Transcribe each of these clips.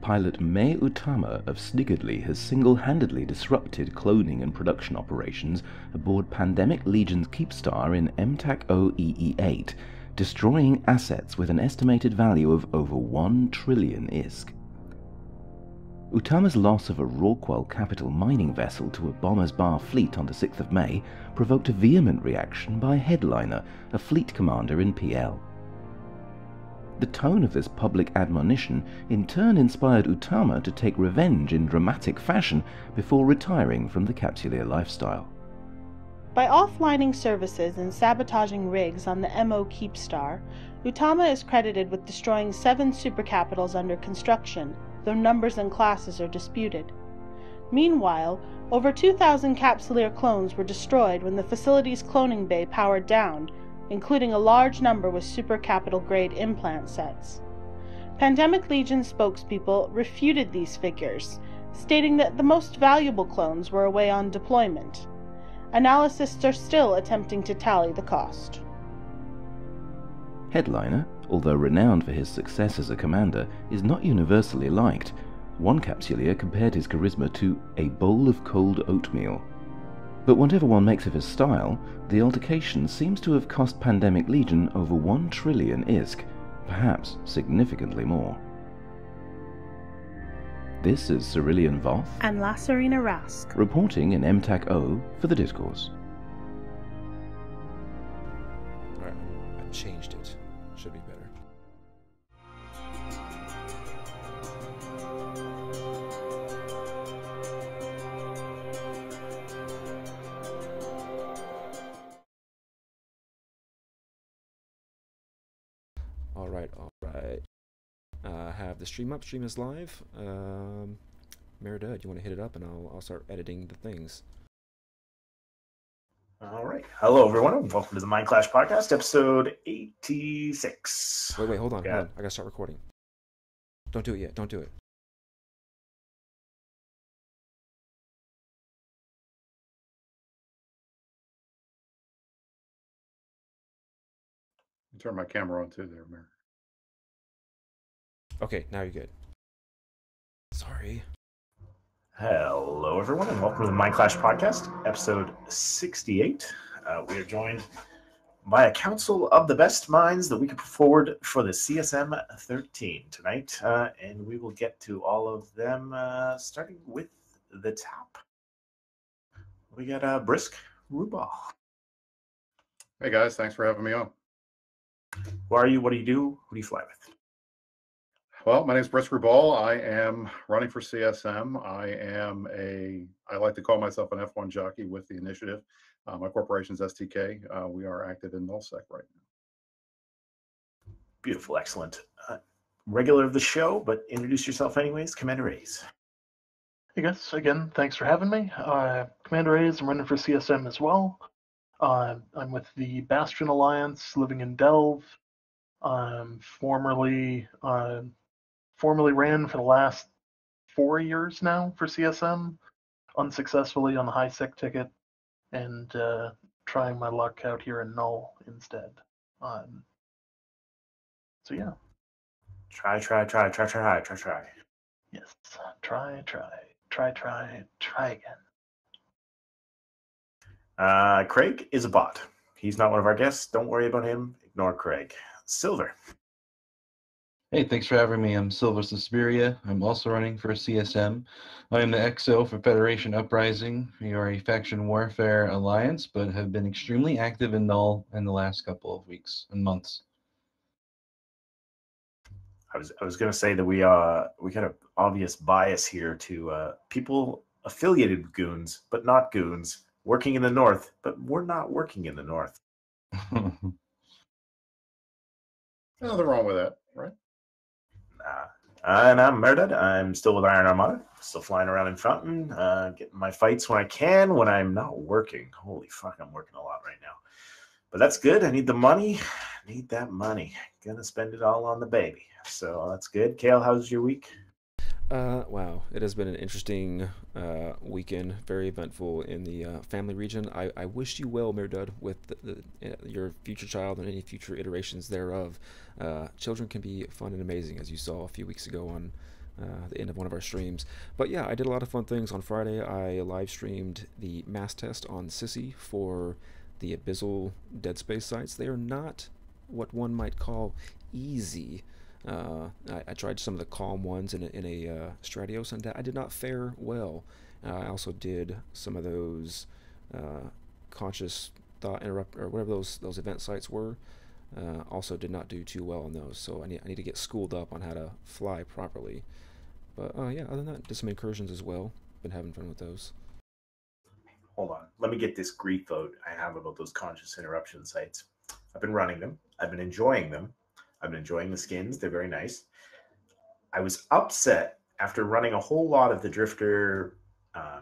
pilot May Utama of Sniggardly has single-handedly disrupted cloning and production operations aboard Pandemic Legion's Keepstar in MTAC-0EE8, destroying assets with an estimated value of over 1 trillion ISK. Utama's loss of a Rorqual capital mining vessel to a Bombers Bar fleet on the 6th of May provoked a vehement reaction by Headliner, a fleet commander in PL. The tone of this public admonition in turn inspired Utama to take revenge in dramatic fashion before retiring from the Capsuleer lifestyle. By offlining services and sabotaging rigs on the MO Keepstar, Utama is credited with destroying 7 supercapitals under construction, though numbers and classes are disputed. Meanwhile, over 2,000 Capsuleer clones were destroyed when the facility's cloning bay powered down, including a large number with supercapital-grade implant sets. Pandemic Legion spokespeople refuted these figures, stating that the most valuable clones were away on deployment. Analysts are still attempting to tally the cost. Headliner, although renowned for his success as a commander, is not universally liked. One Capsuleer compared his charisma to a bowl of cold oatmeal. But whatever one makes of his style, the altercation seems to have cost Pandemic Legion over 1 trillion ISK, perhaps significantly more. This is Cerulean Voth And Lacerina Rask, reporting in MTAC-0 for the Discourse. Alright, I changed it. Should be better. Alright. Have the stream up. Stream is live. Merida, do you want to hit it up and I'll start editing the things. All right. Hello, everyone, and welcome to the Mind Clash Podcast, episode 86. Wait, hold on. I gotta start recording. Don't do it yet. Don't do it. Turn my camera on too there, Mayor. Okay, now you're good. Sorry. Hello, everyone, and welcome to the Mind Clash Podcast, episode 68. We are joined by a council of the best minds that we could put forward for the CSM 13 tonight, and we will get to all of them, starting with the top. We got Brisc Rubal. Hey guys, thanks for having me on. Who are you? What do you do? Who do you fly with? Well, my name is Brisc Rubal. I am running for CSM. I like to call myself an F1 jockey with the initiative. My corporation's STK. We are active in nullsec right now. Beautiful, excellent. Regular of the show, but introduce yourself anyways. Commander A's. Hey guys, again, thanks for having me. Commander A's, I'm running for CSM as well. I'm with the Bastion Alliance, living in Delve. Formerly ran for the last 4 years now for CSM, unsuccessfully on the high sec ticket, and trying my luck out here in Null instead. So yeah. Try. Yes, try again. Craig is a bot. He's not one of our guests. Don't worry about him. Ignore Craig. Silver. Hey, thanks for having me. I'm Silver Suspiria. I'm also running for CSM. I am the XO for Federation Uprising. We are a faction warfare alliance, but have been extremely active in Null in the last couple of weeks and months. I was going to say that we got an obvious bias here to people affiliated with goons, but not goons, working in the north, but we're not working in the north. Nothing wrong with that, right? And I'm Merdad. I'm still with Iron Armada, still flying around in Fountain, getting my fights when I can, when I'm not working. Holy fuck, I'm working a lot right now. But that's good. I need the money. I need that money. Gonna spend it all on the baby. So that's good. Kale, how's your week? Wow, it has been an interesting weekend, very eventful in the family region. I wish you well, Mirdud, with your future child and any future iterations thereof. Children can be fun and amazing, as you saw a few weeks ago on the end of one of our streams. But yeah, I did a lot of fun things on Friday. I live streamed the mass test on Sissy for the Abyssal Dead Space sites. They are not what one might call easy. I tried some of the calm ones in a Stratios, and I did not fare well. I also did some of those conscious thought interrupt or whatever those event sites were. Also did not do too well on those, so I need to get schooled up on how to fly properly. But yeah, other than that, did some incursions as well. Been having fun with those. Hold on. Let me get this grief vote I have about those conscious interruption sites. I've been running them. I've been enjoying them. I've been enjoying the skins. They're very nice. I was upset after running a whole lot of the Drifter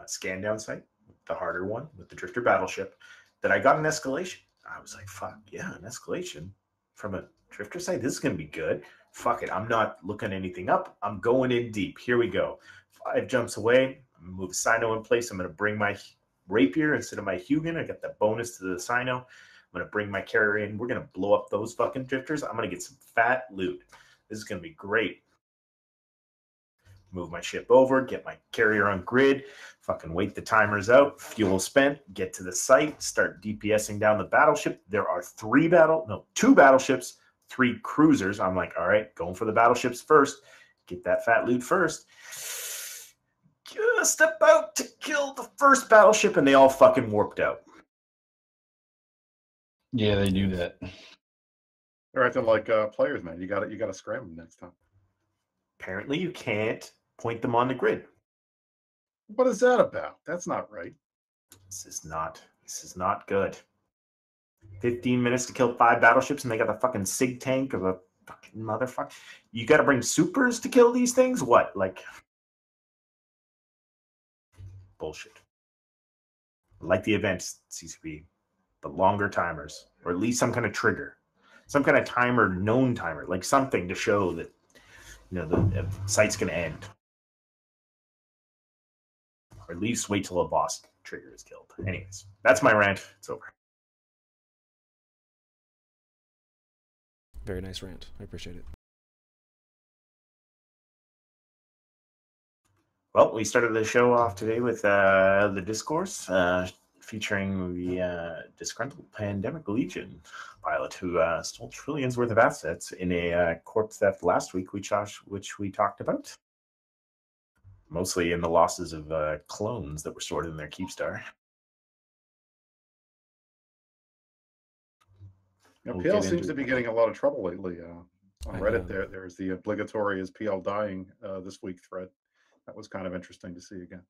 scan down site, the harder one with the Drifter battleship, that I got an escalation. I was like, fuck, yeah, an escalation from a Drifter site? This is going to be good. Fuck it. I'm not looking anything up. I'm going in deep. Here we go. 5 jumps away. I'm going to move a Sino in place. I'm going to bring my Rapier instead of my Hugin. I got the bonus to the Sino. I'm going to bring my carrier in. We're going to blow up those fucking Drifters. I'm going to get some fat loot. This is going to be great. Move my ship over, get my carrier on grid, fucking wait the timers out, fuel spent, get to the site, start DPSing down the battleship. There are 2 battleships, 3 cruisers. I'm like, all right, going for the battleships first. Get that fat loot first. Just about to kill the first battleship, and they all fucking warped out. Yeah, they do that. They're acting like players, man. You got to scram them next time. Apparently, you can't point them on the grid. What is that about? That's not right. This is not good. 15 minutes to kill 5 battleships, and they got the fucking SIG tank of a fucking motherfucker. You got to bring supers to kill these things? What? Like, bullshit. Like the event, CCP, but longer timers, or at least some kind of trigger, some kind of timer, known timer, like something to show that, you know, the site's going to end. Or at least wait till a boss trigger is killed. Anyways, that's my rant. It's over. Very nice rant. I appreciate it. Well, we started the show off today with the discourse featuring the disgruntled Pandemic Legion pilot who stole trillions worth of assets in a corp theft last week, which we talked about. Mostly in the losses of clones that were stored in their Keepstar. PL seems to be getting a lot of trouble lately. On Reddit, there's the obligatory is PL dying this week thread. That was kind of interesting to see again.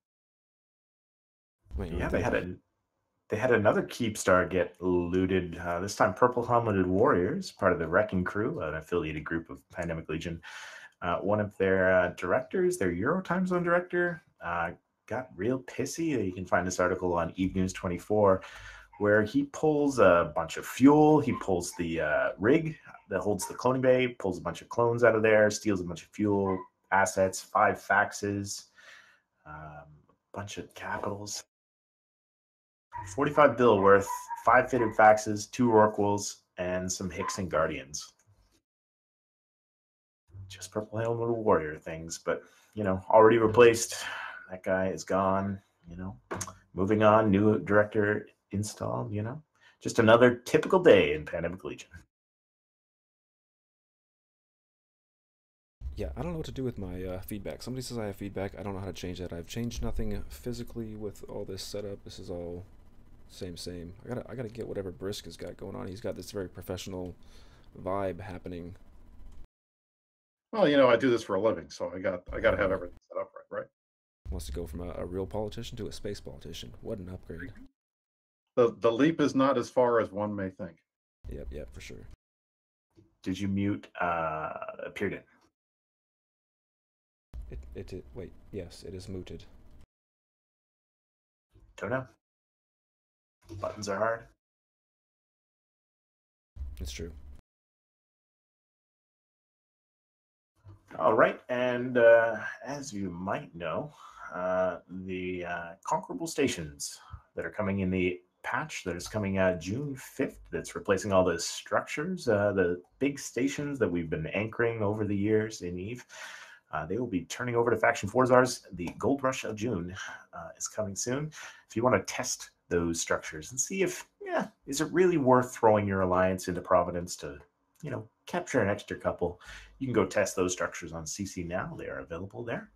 Wait, yeah, they had another Keepstar get looted. This time, Purple Helmeted Warriors, part of the Wrecking Crew, an affiliated group of Pandemic Legion. One of their directors, their Euro time zone director, got real pissy. You can find this article on Eve News 24, where he pulls a bunch of fuel. He pulls the rig that holds the cloning bay, pulls a bunch of clones out of there, steals a bunch of fuel, assets, 5 faxes, a bunch of capitals. 45 bill worth, 5 fitted faxes, 2 Rorquals, and some Hicks and Guardians. Just Purple Helmet Warrior things, but, you know, already replaced. That guy is gone, you know. Moving on, new director installed, you know. Just another typical day in Pandemic Legion. Yeah, I don't know what to do with my feedback. Somebody says I have feedback. I don't know how to change that. I've changed nothing physically with all this setup. This is all same. I gotta get whatever Brisc has got going on. He's got this very professional vibe happening. Well, you know, I do this for a living, so I got to have everything set up right. Wants to go from a real politician to a space politician. What an upgrade. The leap is not as far as one may think. Yep, for sure. Did you mute appeared in? Wait, yes, it is muted. Don't know. Buttons are hard. It's true. All right, and as you might know, the conquerable stations that are coming in the patch that is coming June 5th, that's replacing all the structures, the big stations that we've been anchoring over the years in EVE. They will be turning over to Faction 4's. The Gold Rush of June is coming soon. If you want to test those structures and see if, is it really worth throwing your alliance into Providence to, capture an extra couple, you can go test those structures on CC now. They are available there.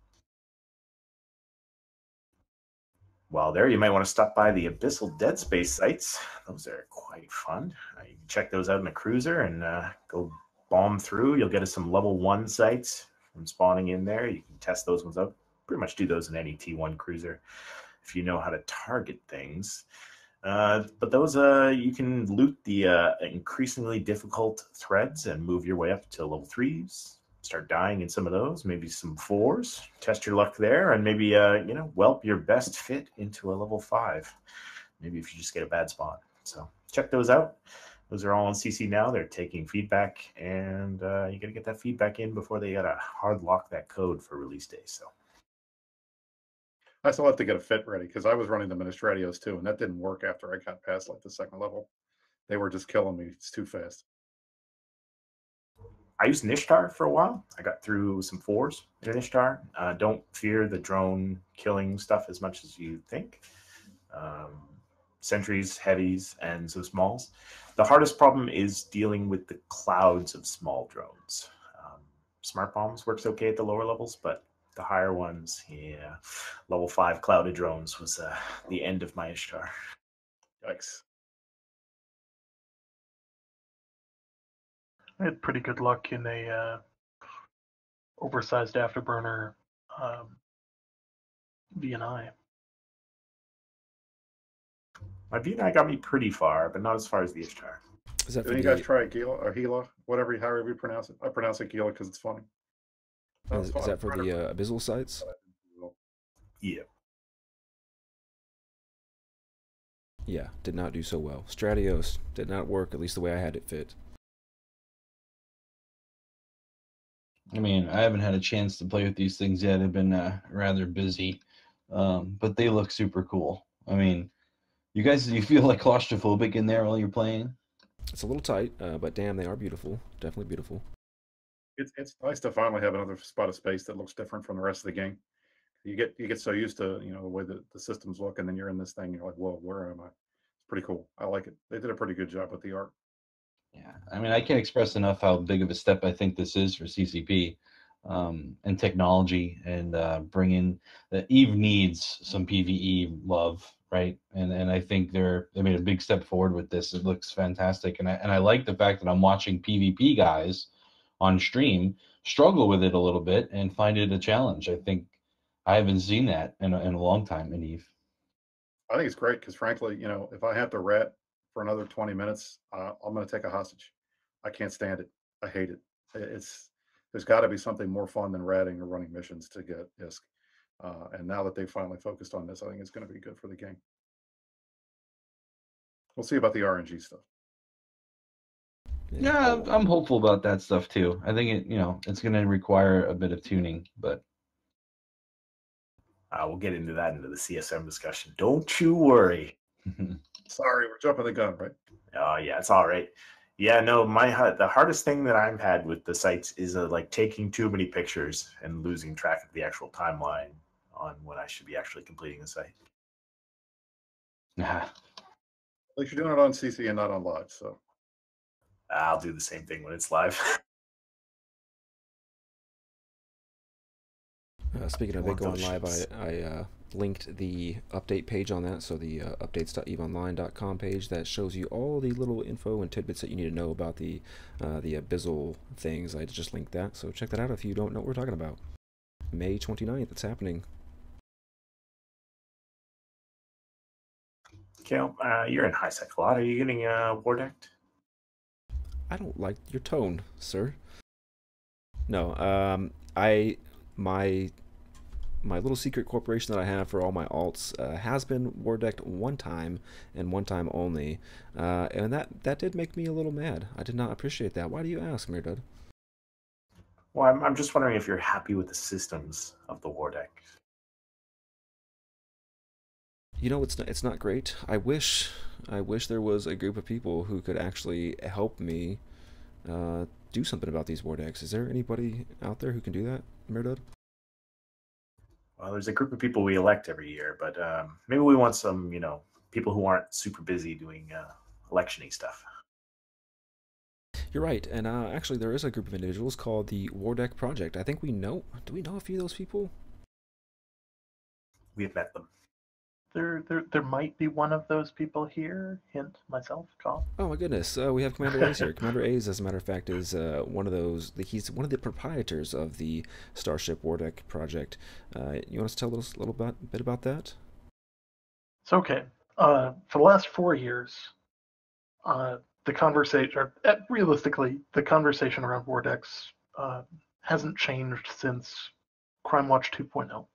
While there, you might want to stop by the Abyssal Dead Space sites. Those are quite fun. You can check those out in a cruiser and go bomb through. You'll get some level 1 sites from spawning in there. You can test those ones out. Pretty much do those in any T1 cruiser if you know how to target things. But those, you can loot the increasingly difficult threads and move your way up to level 3s. Start dying in some of those, maybe some 4s. Test your luck there, and maybe whelp your best fit into a level 5. Maybe if you just get a bad spot. So check those out. Those are all on CC now. They're taking feedback, and you got to get that feedback in before they got to hard lock that code for release day. So I still have to get a fit ready because I was running the Ministradios too, and that didn't work after I got past like the 2nd level. They were just killing me. It's too fast. I used Nishtar for a while. I got through some 4s in Nishtar. Don't fear the drone killing stuff as much as you think. Sentries, heavies, and some smalls. The hardest problem is dealing with the clouds of small drones. Smart bombs works okay at the lower levels, but the higher ones, level 5 clouded drones was the end of my Ishtar. Yikes. I had pretty good luck in a oversized afterburner VNI. My VNI got me pretty far, but not as far as the Ishtar. Is that Didn't you guys try Gila or Gila, however you pronounce it? I pronounce it Gila because it's funny. Is that for the Abyssal sites? Yeah. Yeah, did not do so well. Stratios did not work, at least the way I had it fit. I mean, I haven't had a chance to play with these things yet. I've been rather busy, but they look super cool. I mean, you feel like claustrophobic in there while you're playing? It's a little tight, but damn, they are beautiful. Definitely beautiful. It's nice to finally have another spot of space that looks different from the rest of the game. You get so used to the way the systems look, and then you're in this thing, you're like, whoa, where am I? It's pretty cool. I like it. They did a pretty good job with the art. Yeah, I mean, I can't express enough how big of a step I think this is for CCP and technology, and bringing that Eve needs some PvE love, right? And I think they made a big step forward with this. It looks fantastic, and I like the fact that I'm watching PvP guys on stream struggle with it a little bit and find it a challenge. I think I haven't seen that in a long time in Eve. I think it's great because, frankly, if I have to rat for another 20 minutes, I'm going to take a hostage. I can't stand it. I hate it. There's got to be something more fun than ratting or running missions to get ISK. And now that they've finally focused on this, I think it's going to be good for the game. We'll see about the RNG stuff. Yeah, I'm hopeful about that stuff too. I think it's going to require a bit of tuning, but we'll get into that into the CSM discussion. Don't you worry. Sorry, we're jumping the gun, right? Oh yeah, it's all right. Yeah, no, the hardest thing that I've had with the sites is like taking too many pictures and losing track of the actual timeline on when I should be actually completing the site. At least you're doing it on CC and not on live, so I'll do the same thing when it's live. Speaking of it going live, I linked the update page on that, so the updates.eveonline.com page that shows you all the little info and tidbits that you need to know about the Abyssal things. I just linked that, so check that out if you don't know what we're talking about. May 29th, it's happening. Kale, you're in high sec a lot. Are you getting War Dec? I don't like your tone, sir. No, my little secret corporation that I have for all my alts has been War Dec one time and one time only, and that did make me a little mad. I did not appreciate that. Why do you ask, Mirdud? Well, I'm just wondering if you're happy with the systems of the War Dec. You know, it's not great. I wish there was a group of people who could actually help me do something about these War Decs. Is there anybody out there who can do that? Mirdod? Well, there's a group of people we elect every year, but maybe we want some, people who aren't super busy doing election-y stuff. You're right, and actually there is a group of individuals called the War Dec Project. I think do we know a few of those people? We have met them. There might be one of those people here. Hint, myself, Cobb. Oh my goodness, we have Commander A's here. Commander A's, as a matter of fact, is one of those. He's one of the proprietors of the Starship War Dec Project. You want us to tell us a little bit about that? It's okay. For the last 4 years, the conversation, or realistically, the conversation around War Decs hasn't changed since Crime Watch 2.0.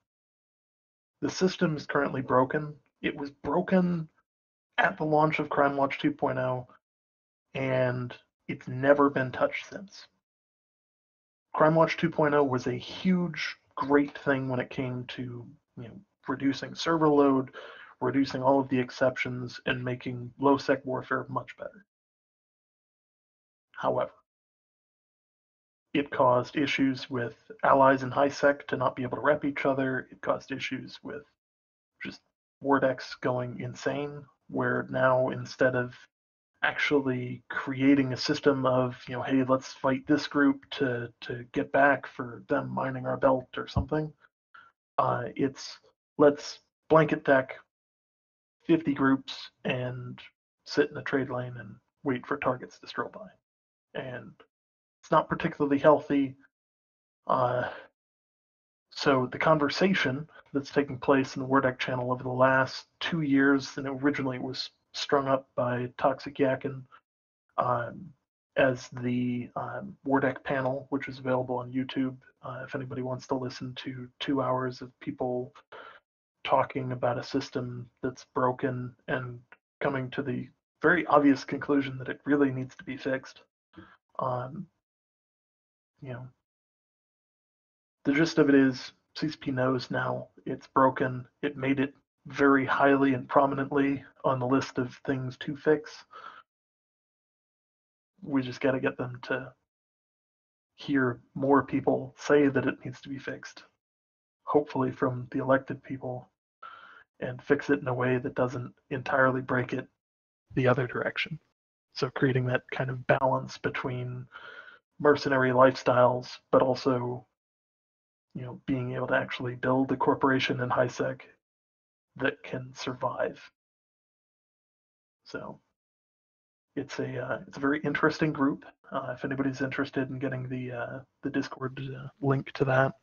The system is currently broken. It was broken at the launch of Crime Watch 2.0, and it's never been touched since. Crime Watch 2.0 was a huge, great thing when it came to reducing server load, reducing all of the exceptions, and making low-sec warfare much better. However, it caused issues with allies in high-sec to not be able to rep each other. It caused issues with just War Decs going insane, where now instead of actually creating a system of, hey, let's fight this group to get back for them mining our belt or something, it's let's blanket deck 50 groups and sit in a trade lane and wait for targets to stroll by. And it's not particularly healthy. So the conversation that's taking place in the War Dec channel over the last 2 years, and originally it was strung up by Toxic Yakin as the War Dec panel, which is available on YouTube. If anybody wants to listen to 2 hours of people talking about a system that's broken and coming to the very obvious conclusion that it really needs to be fixed. The gist of it is CCP knows now it's broken. It made it very highly and prominently on the list of things to fix. We just got to get them to hear more people say that it needs to be fixed, hopefully from the elected people, and fix it in a way that doesn't entirely break it the other direction. So creating that kind of balance between mercenary lifestyles, but also being able to actually build a corporation in high-sec that can survive. So it's a very interesting group. If anybody's interested in getting the Discord link to that,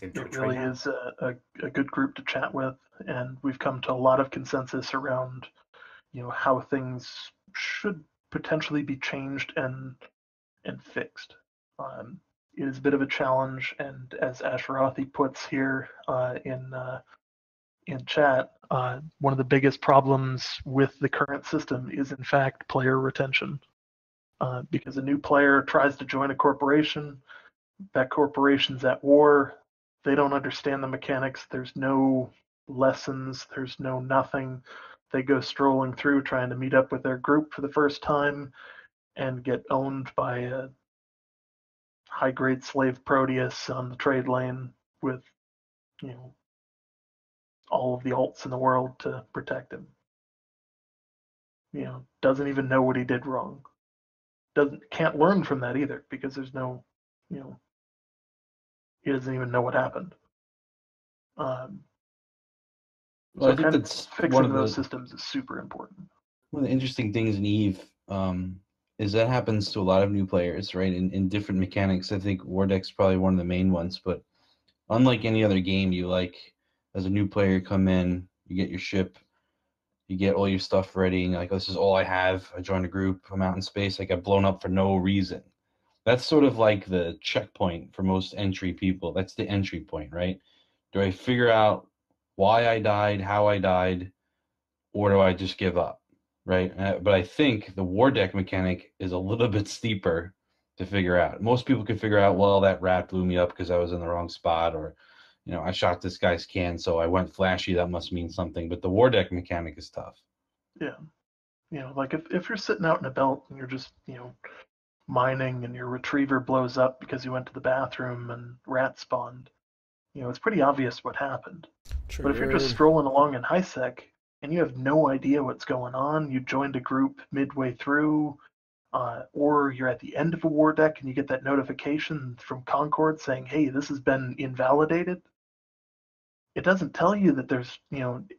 it really is a good group to chat with, and we've come to a lot of consensus around how things should potentially be changed and fixed. It is a bit of a challenge, and as Ashrathi puts here in chat, one of the biggest problems with the current system is in fact player retention. Because a new player tries to join a corporation, that corporation's at war, they don't understand the mechanics, there's no lessons, there's no nothing. They go strolling through trying to meet up with their group for the first time and get owned by a high-grade slave Proteus on the trade lane with, all of the alts in the world to protect him. Doesn't even know what he did wrong. Can't learn from that either because there's no, he doesn't even know what happened. Well, so I think that's fixing those systems is super important. One of the interesting things in EVE is that happens to a lot of new players, right? In different mechanics. I think War Dec's probably one of the main ones, but unlike any other game, you as a new player come in, you get your ship, you get all your stuff ready, and you're like, oh, this is all I have. I joined a group, I'm out in space, I got blown up for no reason. That's sort of like the checkpoint for most entry people. That's the entry point, right? Do I figure out why I died, how I died, or do I just give up, right? But I think the War Dec mechanic is a little bit steeper to figure out. Most people can figure out, well, that rat blew me up because I was in the wrong spot, or I shot this guy's can, so I went flashy. That must mean something. But the War Dec mechanic is tough. Yeah. Like if you're sitting out in a belt and you're just, mining and your retriever blows up because you went to the bathroom and rats spawned, it's pretty obvious what happened. But if you're just strolling along in high sec and you have no idea what's going on, you joined a group midway through, or you're at the end of a war deck and you get that notification from Concord saying, hey, this has been invalidated, it doesn't tell you that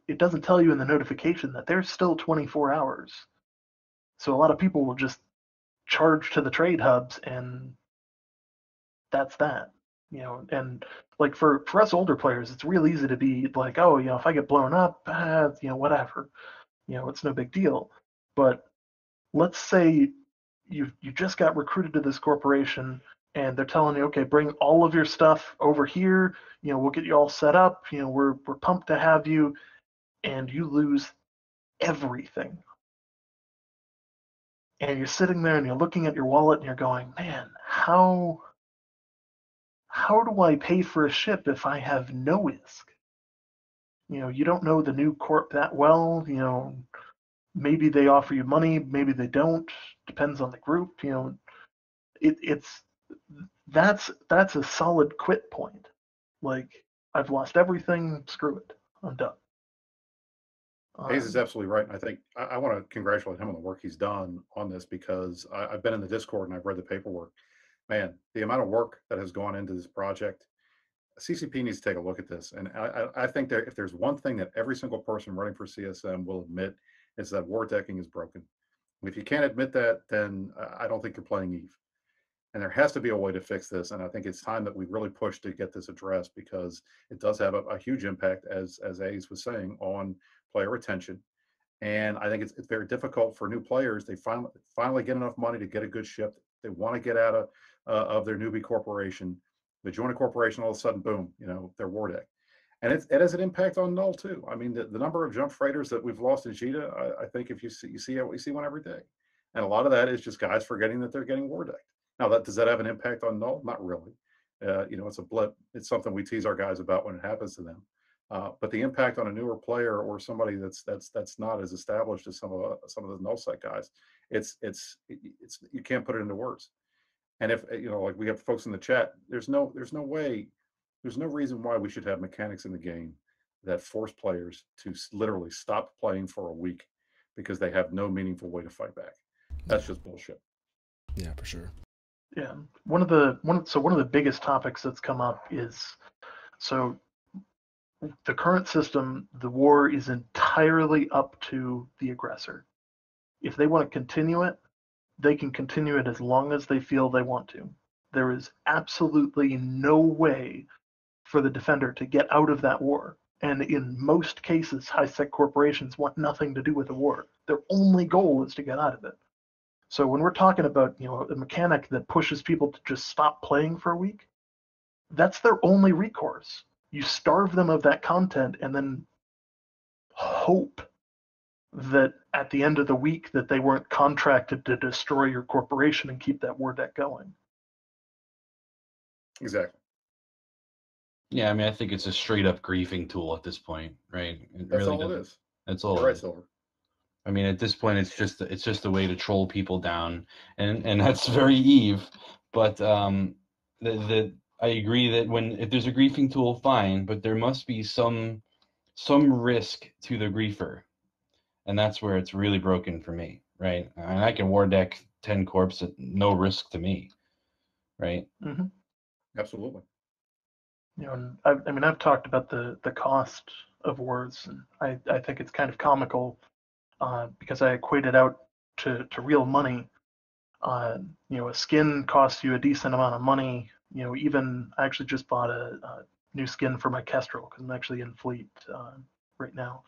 it doesn't tell you in the notification that there's still 24 hours. So a lot of people will just charge to the trade hubs, and that's that. And like for us older players, it's real easy to be like, oh, if I get blown up, whatever, it's no big deal. But let's say you just got recruited to this corporation and they're telling you, okay, bring all of your stuff over here, we'll get you all set up, we're pumped to have you, and you lose everything. And you're sitting there and you're looking at your wallet and you're going, man, how do I pay for a ship if I have no ISK? You don't know the new corp that well, maybe they offer you money, maybe they don't, depends on the group, that's a solid quit point. Like, I've lost everything, screw it, I'm done. Hayes is absolutely right. And I think I want to congratulate him on the work he's done on this, because I've been in the Discord and I've read the paperwork. Man, the amount of work that has gone into this project, CCP needs to take a look at this. And I think that if there's one thing that every single person running for CSM will admit, is that war decking is broken. If you can't admit that, then I don't think you're playing Eve. And there has to be a way to fix this. And I think it's time that we really push to get this addressed, because it does have a huge impact, as Ace was saying, on player retention. And I think it's very difficult for new players. They finally get enough money to get a good ship. They want to get out of their newbie corporation. They join a corporation, all of a sudden, boom, they're war deck. And it has an impact on Null too. I mean, the number of jump freighters that we've lost in Jita, I think if you see what we see one every day. And a lot of that is just guys forgetting that they're getting war decked. Now, does that have an impact on Null? Not really. It's a blip. It's something we tease our guys about when it happens to them. But the impact on a newer player or somebody that's not as established as some of the null site guys, it's you can't put it into words. And if like we have folks in the chat, there's no reason why we should have mechanics in the game that force players to literally stop playing for a week because they have no meaningful way to fight back. That's just bullshit. Yeah, for sure. Yeah, one of the biggest topics that's come up is, so the current system, the war is entirely up to the aggressor. If they want to continue it, they can continue it as long as they feel they want to. There is absolutely no way for the defender to get out of that war. And in most cases, high-sec corporations want nothing to do with the war. Their only goal is to get out of it. So when we're talking about, a mechanic that pushes people to just stop playing for a week, that's their only recourse. You starve them of that content and then hope that at the end of the week that they weren't contracted to destroy your corporation and keep that war deck going. Exactly. Yeah, I mean, I think it's a straight up griefing tool at this point, right? That's all it is. That's all. You're right, Silver. I mean, at this point, it's just a way to troll people down, and that's very Eve. But I agree that if there's a griefing tool, fine, but there must be some risk to the griefer, and that's where it's really broken for me, right? And I can war deck 10 corps at no risk to me, right? Mm-hmm. Absolutely. And I've talked about the cost of wars, and I think it's kind of comical. Because I equate it out to real money. A skin costs you a decent amount of money. Even I actually just bought a new skin for my Kestrel because I'm actually in fleet right now.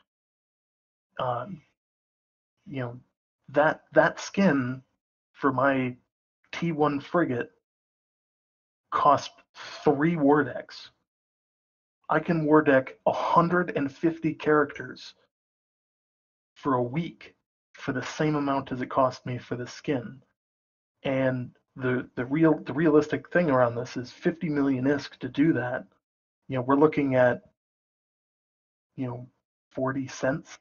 That skin for my T1 frigate cost 3 war decks. I can war deck 150 characters for a week for the same amount as it cost me for the skin. And the realistic thing around this is 50 million ISK to do that. We're looking at 40 cents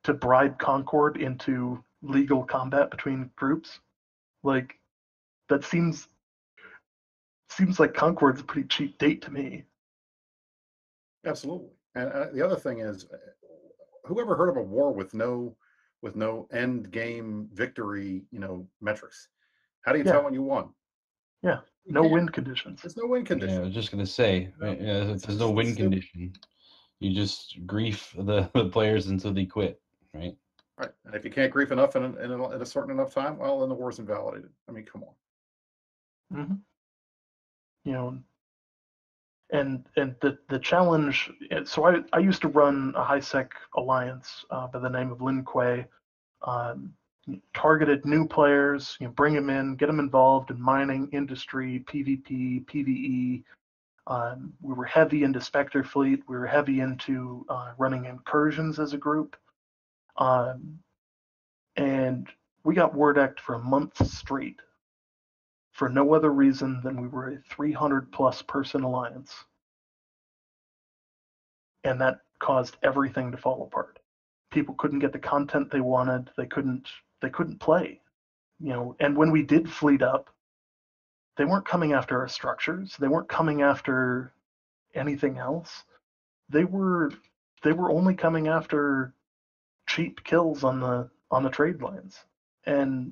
to bribe Concord into legal combat between groups. Like, that seems like Concord's a pretty cheap date to me. Absolutely. And the other thing is, whoever heard of a war with no end game victory, metrics? How do you tell when you won? Yeah, You no can't. win conditions. There's no win Yeah, condition. I was just gonna say, there's no win condition. You just grief the players until they quit, right? Right. And if you can't grief enough in a certain enough time, well, then the war's invalidated. I mean, come on. Mm-hmm. And the challenge. So I used to run a high sec alliance by the name of Lin Kuei. Targeted new players, bring them in, get them involved in mining, industry, PvP, PvE. We were heavy into Spectre Fleet. We were heavy into running incursions as a group. And we got War Dec for a month straight for no other reason than we were a 300 plus person alliance. And that caused everything to fall apart. People couldn't get the content they wanted. They couldn't play. And when we did fleet up, they weren't coming after our structures. They weren't coming after anything else. They were only coming after cheap kills on the trade lines. And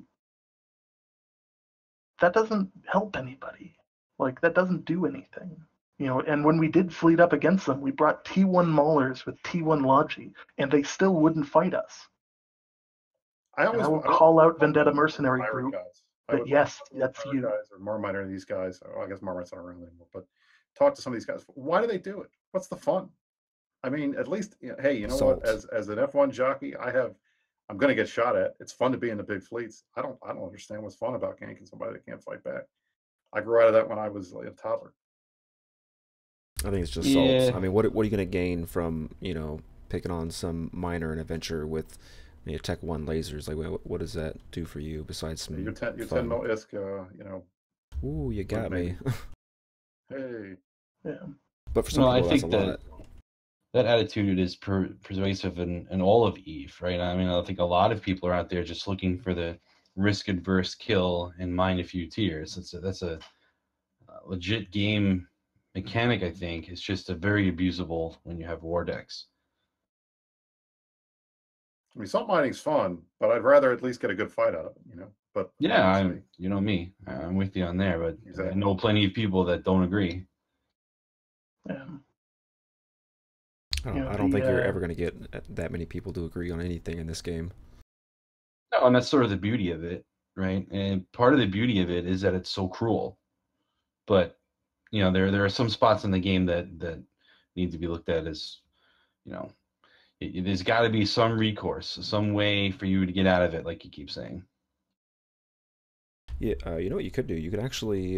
that doesn't help anybody. Like, that doesn't do anything. And when we did fleet up against them, we brought T1 Maulers with T1 Logi, and they still wouldn't fight us. I will call out Vendetta Mercenary Group. But yes, that's you. Guys or Marmite, these guys. I guess Marmite's not around anymore. But talk to some of these guys. Why do they do it? What's the fun? I mean, at least, hey, you know what? As an F1 jockey, I'm going to get shot at. It's fun to be in the big fleets. I don't understand what's fun about ganking somebody that can't fight back. I grew out of that when I was a toddler. I think it's just salts. I mean, what are you going to gain from picking on some miner and adventure with Tech 1 lasers? Like, what does that do for you besides some You're 10 mil ISK, Ooh, you got me. Hey. Yeah. But for some people, I that's think a lot. That attitude is pervasive in all of EVE, right? I mean, I think a lot of people are out there just looking for the risk-adverse kill and mine a few tiers. That's a legit game mechanic, I think. It's just a very abusable when you have war decks. I mean, salt mining's fun, but I'd rather at least get a good fight out of it, But yeah, you know me, I'm with you on there, but exactly. I know plenty of people that don't agree. Yeah. I don't think you're ever going to get that many people to agree on anything in this game. No, and that's sort of the beauty of it, right? And part of the beauty of it is that it's so cruel. But there are some spots in the game that need to be looked at as, there's got to be some recourse, some way for you to get out of it, like you keep saying. Yeah, you know what you could do? You could actually,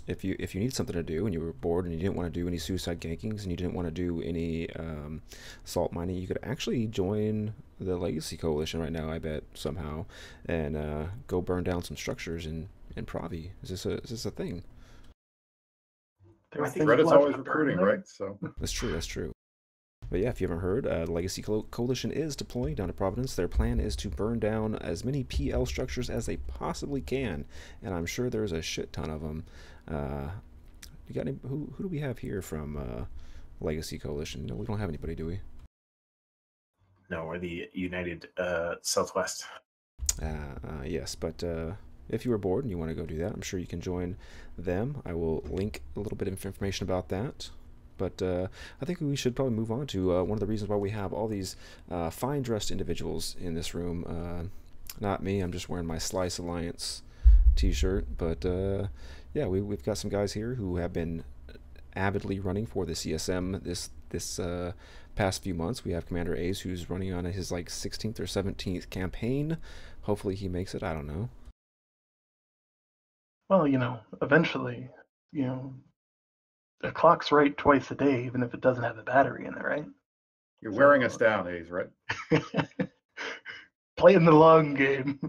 if you need something to do and you were bored and you didn't want to do any suicide gankings and you didn't want to do any salt mining, you could actually join the Legacy Coalition right now, I bet, somehow, and go burn down some structures in Pravi. Is this a thing? I think Reddit's always recruiting, right? So that's true. But yeah, if you haven't heard, the Legacy Coalition is deploying down to Providence. Their plan is to burn down as many PL structures as they possibly can, and I'm sure there's a shit ton of them. You got any? Who do we have here from Legacy Coalition? No, we don't have anybody, do we? No, we're the United Southwest. Yes, but if you were bored and you want to go do that, I'm sure you can join them. I will link a little bit of information about that. But I think we should probably move on to one of the reasons why we have all these fine-dressed individuals in this room. Not me, I'm just wearing my Slice Alliance t-shirt. But yeah, we've got some guys here who have been avidly running for the CSM this past few months. We have Commander Ace, who's running on his 16th or 17th campaign. Hopefully he makes it, I don't know. Well, eventually, the clock's right twice a day, even if it doesn't have a battery in it, right? You're wearing us down, Ace, right? Playing the long game.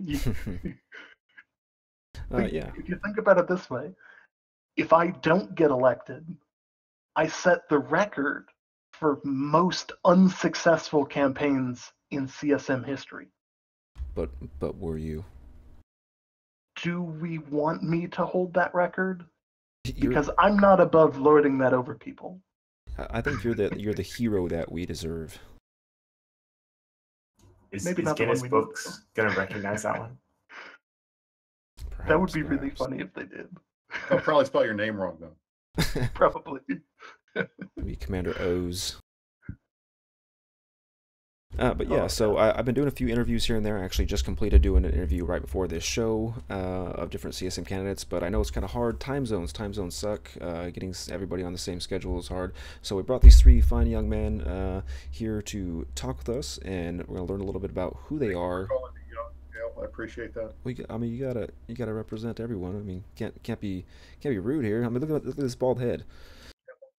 Yeah. If you think about it this way, if I don't get elected, I set the record for most unsuccessful campaigns in CSM history. But were you? do we want me to hold that record? You're, Because I'm not above lording that over people. I think you're the hero that we deserve. Is Maybe not the Guinness one we Books going to recognize that one? That would Perhaps, be really perhaps. funny if they did. They'll probably spell your name wrong though. Probably. Be Commander O's. But yeah, so I've been doing a few interviews here and there. I actually just completed doing an interview right before this show of different CSM candidates, but I know it's kind of hard. Time zones suck. Getting everybody on the same schedule is hard. So we brought these three fine young men here to talk with us, and we're gonna learn a little bit about who they are. I appreciate that. I mean, you gotta represent everyone. I mean, can't be rude here. I mean, look at this bald head.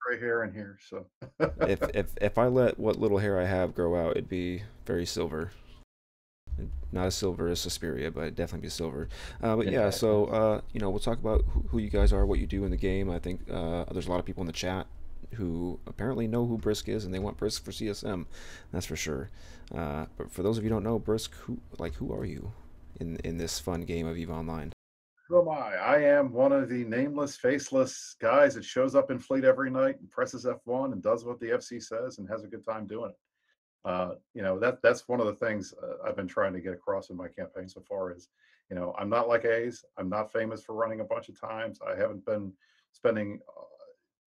Gray hair in here, so if I let what little hair I have grow out, it'd be very silver. Not as silver as Suspiria, but it'd definitely be silver. But yeah, so we'll talk about who you guys are, what you do in the game. I think there's a lot of people in the chat who apparently know who Brisc is, and they want Brisc for CSM. That's for sure. But for those of you who don't know Brisc, who are you in this fun game of EVE Online? who am I? I am one of the nameless, faceless guys that shows up in Fleet every night and presses F1 and does what the FC says and has a good time doing it. That's one of the things I've been trying to get across in my campaign so far is, I'm not like A's. I'm not famous for running a bunch of times. I haven't been spending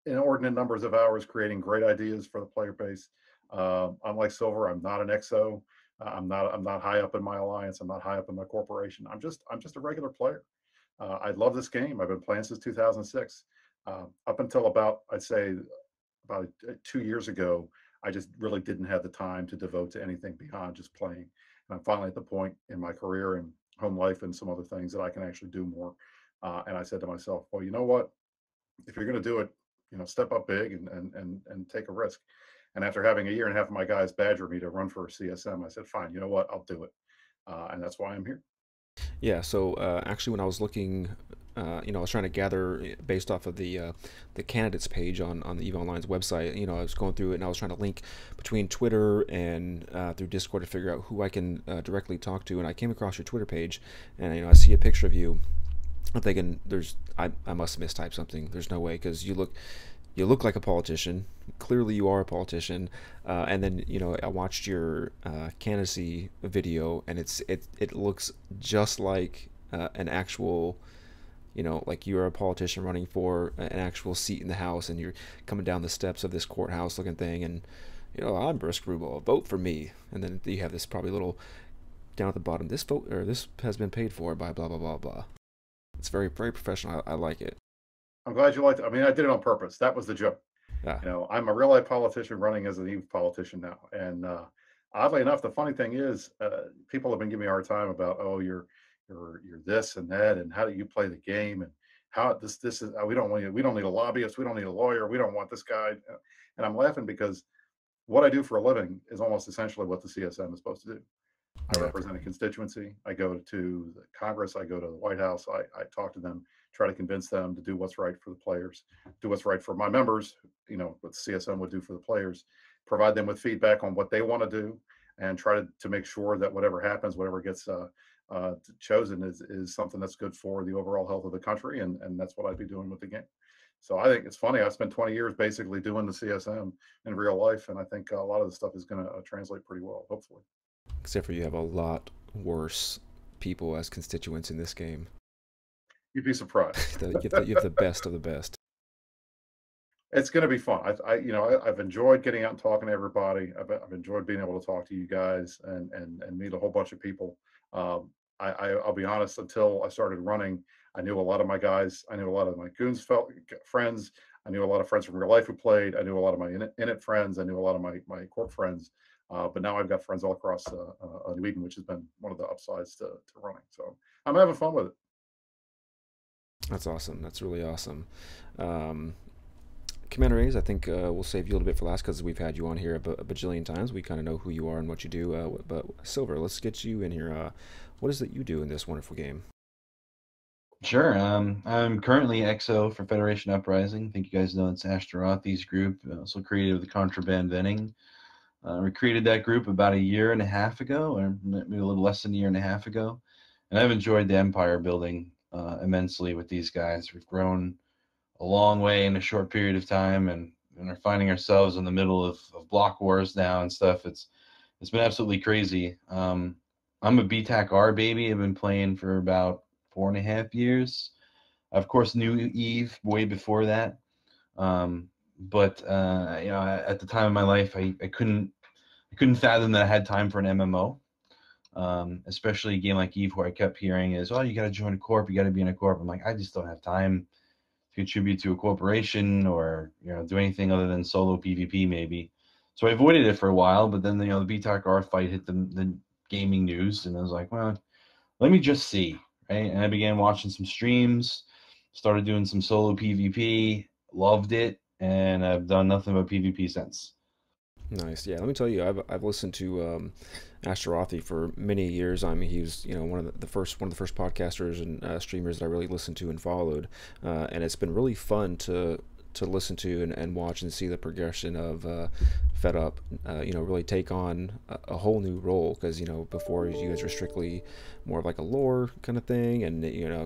inordinate numbers of hours creating great ideas for the player base. Unlike Silver, I'm not an XO. I'm not high up in my alliance. I'm not high up in my corporation. I'm just a regular player. I love this game. I've been playing since 2006. Up until I'd say about 2 years ago, I just really didn't have the time to devote to anything beyond just playing. And I'm finally at the point in my career and home life and some other things that I can actually do more. And I said to myself, well, you know what? If you're going to do it, step up big and take a risk. And after having a year and a half of my guys badger me to run for a CSM, I said, fine, you know what? I'll do it. And that's why I'm here. Yeah, so actually when I was looking, I was trying to gather based off of the candidates page on the EVE Online's website. I was going through it and I was trying to link between Twitter and through Discord to figure out who I can directly talk to. And I came across your Twitter page, and I see a picture of you. I'm thinking, I must have mistyped something. There's no way, because you look like a politician. Clearly you are a politician. And then I watched your candidacy video, and it looks just like an actual, like you're a politician running for an actual seat in the House, and you're coming down the steps of this courthouse looking thing, and I'm Brisc Rubal, vote for me. And then you have this probably little down at the bottom, this vote, or this has been paid for by blah blah blah blah. It's very, very professional. I like it. I'm glad you liked it. I mean, I did it on purpose. That was the joke. Yeah. I'm a real life politician running as an EVE politician now. And oddly enough, the funny thing is, people have been giving me a hard time about, oh, you're this and that, and how do you play the game, and how this is. We don't need a lobbyist. We don't need a lawyer. We don't want this guy. And I'm laughing because what I do for a living is almost essentially what the CSM is supposed to do. I represent a constituency. I go to the Congress. I go to the White House. I talk to them, try to convince them to do what's right for the players, do what's right for my members, what the CSM would do for the players, provide them with feedback on what they want to do, and try to make sure that whatever happens, whatever gets chosen is something that's good for the overall health of the country. And that's what I'd be doing with the game. So I think it's funny. I spent 20 years basically doing the CSM in real life. And I think a lot of the stuff is going to translate pretty well, hopefully. Except for you have a lot worse people as constituents in this game. You'd be surprised. You have the best of the best. It's going to be fun. I've enjoyed getting out and talking to everybody. I've enjoyed being able to talk to you guys and meet a whole bunch of people. I'll be honest, until I started running, I knew a lot of my guys. I knew a lot of my goons friends. I knew a lot of friends from real life who played. I knew a lot of my in-it friends. I knew a lot of my corp friends. But now I've got friends all across New Eden, which has been one of the upsides to running. So I'm having fun with it. That's awesome. That's really awesome. Commander A's, I think we'll save you a little bit for last because we've had you on here a bajillion times. We kind of know who you are and what you do. But Silver, let's get you in here. What is it you do in this wonderful game? Sure. I'm currently XO for Federation Uprising. I think you guys know it's Ashtaroth's group, also created with the Contraband Venning. We created that group about a year and a half ago, or maybe a little less than a year and a half ago. And I've enjoyed the empire building immensely with these guys. We've grown a long way in a short period of time, and are finding ourselves in the middle of block wars now and stuff. It's been absolutely crazy. I'm a BTAC-R baby. I've been playing for about 4.5 years. I, of course, knew Eve way before that. But at the time of my life, I couldn't fathom that I had time for an MMO. Especially a game like Eve, where I kept hearing is, oh, you got to join a corp, you got to be in a corp. I'm like, I just don't have time to contribute to a corporation or do anything other than solo PvP maybe. So I avoided it for a while, but then the BTAC-R fight hit the gaming news, and I was like, well, let me just see, right? And I began watching some streams, started doing some solo PvP, loved it, and I've done nothing but PvP since. Nice. Yeah, let me tell you, I've listened to Ashtarothi for many years. I mean, he was one of the first podcasters and streamers that I really listened to and followed, and it's been really fun to listen to and watch and see the progression of Fed Up. Really take on a whole new role, because before you guys were strictly more of like a lore kind of thing, and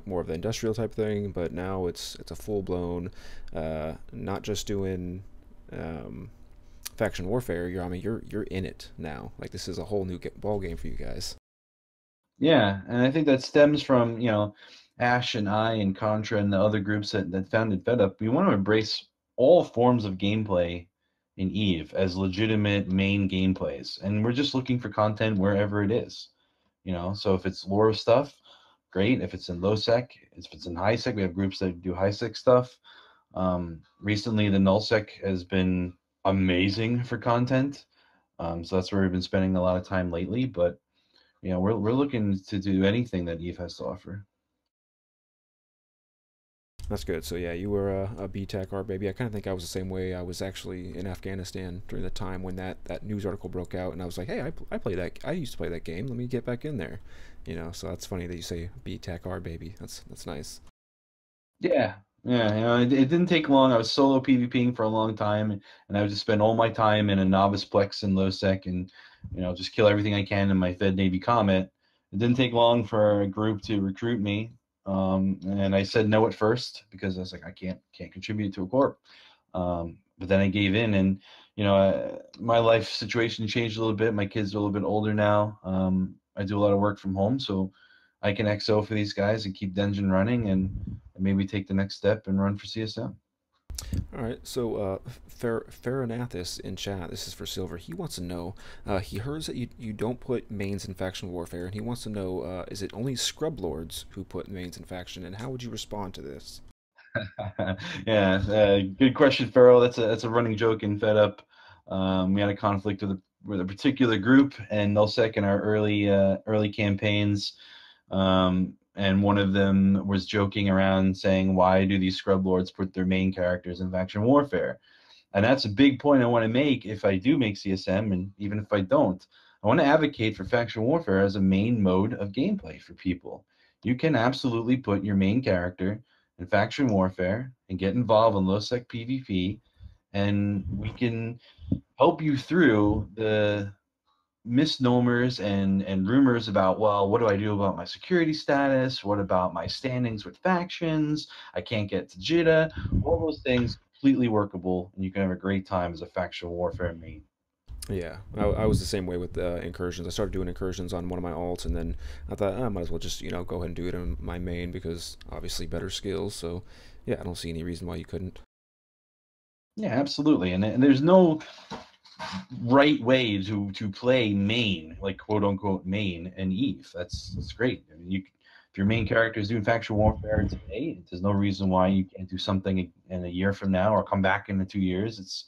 more of the industrial type thing, but now it's a full blown, not just doing. Faction warfare. You're in it now. Like, this is a whole new ball game for you guys. Yeah, and I think that stems from Ash and I and Contra and the other groups that founded FedUp. We want to embrace all forms of gameplay in Eve as legitimate main gameplays, and we're just looking for content wherever it is. So if it's lore stuff, great. If it's in low sec, if it's in high sec, we have groups that do high sec stuff. Recently, the null sec has been amazing for content, so that's where we've been spending a lot of time lately. But we're looking to do anything that Eve has to offer. That's good. So yeah, you were a BTAC-R baby. I kind of think I was the same way. I was actually in Afghanistan during the time when that news article broke out, and I was like, hey, I play that. I used to play that game. Let me get back in there. So that's funny that you say BTAC-R baby. That's nice. Yeah. Yeah, it didn't take long. I was solo PvPing for a long time, and I would just spend all my time in a novice plex in low sec, and just kill everything I can in my Fed Navy Comet. It didn't take long for a group to recruit me, and I said no at first because I was like, I can't contribute to a corp. But then I gave in, and my life situation changed a little bit. My kids are a little bit older now. I do a lot of work from home, so I can XO for these guys and keep Dungeon running, and maybe take the next step and run for CSM. All right, so Faranathis in chat, this is for Silver. He wants to know, he heard that you don't put mains in faction warfare, and he wants to know, is it only scrub lords who put mains in faction, and how would you respond to this? Yeah, good question, Farrell. That's a running joke in Fed Up. We had a conflict with a particular group and nullsec in our early campaigns. And one of them was joking around saying, why do these scrub lords put their main characters in faction warfare? And that's a big point I want to make if I do make CSM, and even if I don't. I want to advocate for faction warfare as a main mode of gameplay for people. You can absolutely put your main character in faction warfare and get involved in low-sec PvP, and we can help you through the misnomers and rumors about, well, what do I do about my security status? What about my standings with factions? I can't get to JITA. All those things completely workable, and you can have a great time as a faction warfare main. Yeah, I was the same way with incursions. I started doing incursions on one of my alts, and then I thought, I might as well just go ahead and do it in my main, because obviously better skills. So yeah, I don't see any reason why you couldn't. Yeah, absolutely. And there's no right way to play main, like quote unquote main and Eve. That's great. I mean, if your main character is doing faction warfare today, there's no reason why you can't do something in a year from now or come back in 2 years.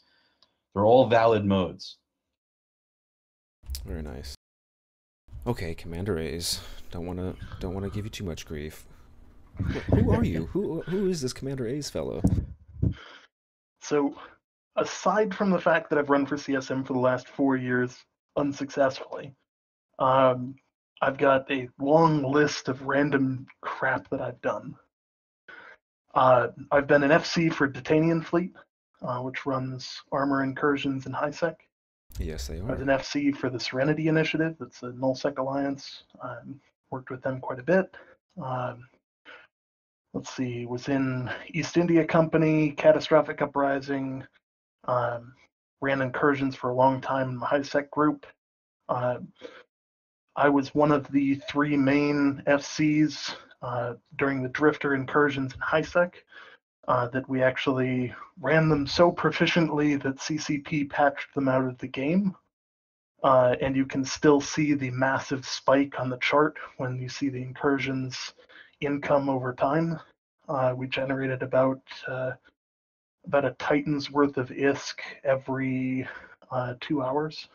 They're all valid modes. Very nice. Okay, Commander A's. Don't wanna give you too much grief. Who are you? Who is this Commander A's fellow? So, aside from the fact that I've run for CSM for the last 4 years unsuccessfully, I've got a long list of random crap that I've done. I've been an FC for Titanian Fleet, which runs armor incursions in HiSec. Yes, they I was are. an FC for the Serenity Initiative. It's a nullsec alliance. Worked with them quite a bit. let's see, was in East India Company, Catastrophic Uprising, ran incursions for a long time in the high-sec group. I was one of the 3 main FCs during the Drifter incursions in high-sec that we actually ran them so proficiently that CCP patched them out of the game. And you can still see the massive spike on the chart when you see the incursions income over time. We generated about a Titan's worth of ISK every 2 hours.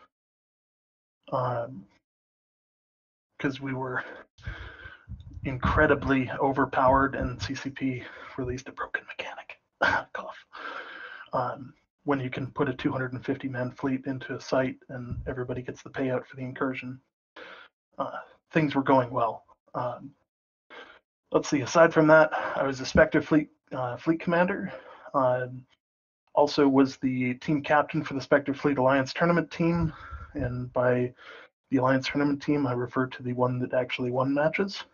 Because we were incredibly overpowered, and CCP released a broken mechanic. Cough. When you can put a 250-man fleet into a site and everybody gets the payout for the incursion, things were going well. Let's see. Aside from that, I was a Spectre fleet commander. Also was the team captain for the Spectre Fleet Alliance tournament team, and by the Alliance tournament team, I refer to the one that actually won matches.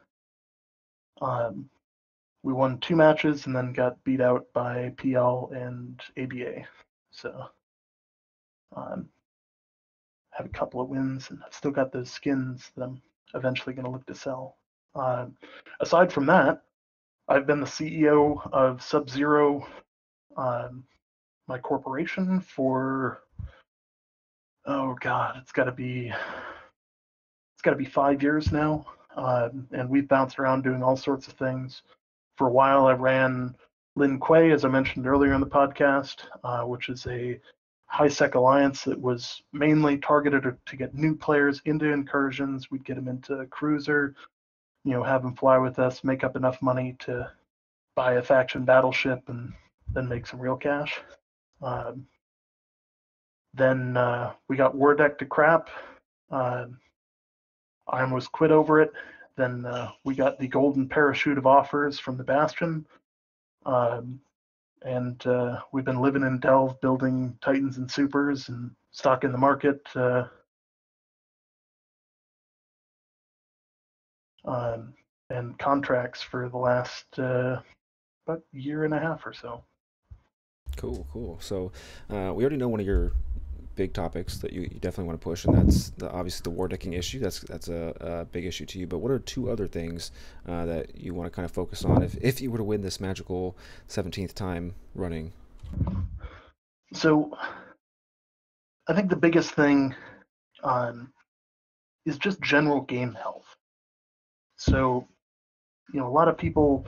We won 2 matches and then got beat out by PL and ABA. So have a couple of wins, and I've still got those skins that I'm eventually going to look to sell. Aside from that, I've been the CEO of Sub-Zero, my corporation, for it's got to be 5 years now, and we've bounced around doing all sorts of things. For a while, I ran Lin Kuei, as I mentioned earlier in the podcast, which is a high-sec alliance that was mainly targeted to get new players into incursions. We'd get them into Cruiser, have them fly with us, make up enough money to buy a faction battleship, and then make some real cash. Then we got War Dec to crap. I almost quit over it. Then we got the golden parachute of offers from the Bastion. And we've been living in Delve, building Titans and Supers and stocking the market. And contracts for the last about year and a half or so. Cool. So we already know one of your big topics that you definitely want to push, and that's obviously the war decking issue. That's a big issue to you. But what are 2 other things that you want to kind of focus on if you were to win this magical 17th time running? So I think the biggest thing is just general game health. So a lot of people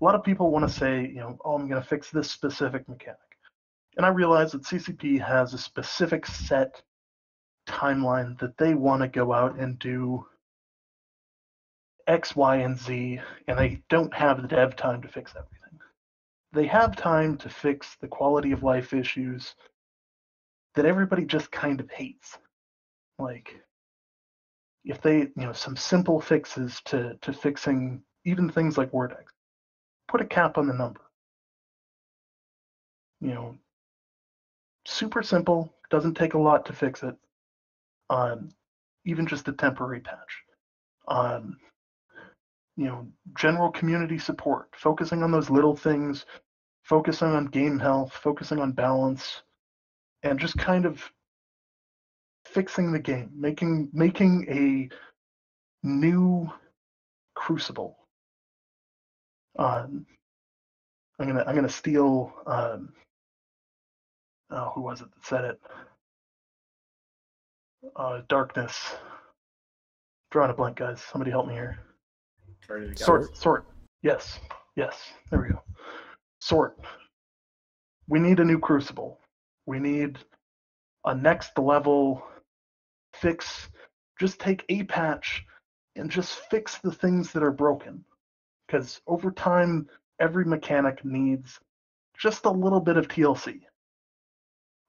want to say, I'm going to fix this specific mechanic. And I realize that CCP has a specific set timeline that they want to go out and do X, Y, and Z, and they don't have the dev time to fix everything. They have time to fix the quality of life issues that everybody just kind of hates. Like, if they, some simple fixes to fixing even things like War Dec. Put a cap on the number. Super simple, doesn't take a lot to fix it. Even just a temporary patch. General community support, focusing on those little things, focusing on game health, focusing on balance, and just kind of fixing the game, making a new Crucible. I'm gonna steal. Who was it that said it? Darkness. Drawing a blank, guys. Somebody help me here. Sort. Yes. There we go. Sort. We need a new Crucible. We need a next level fix. Just take a patch and just fix the things that are broken. Because over time, every mechanic needs just a little bit of TLC.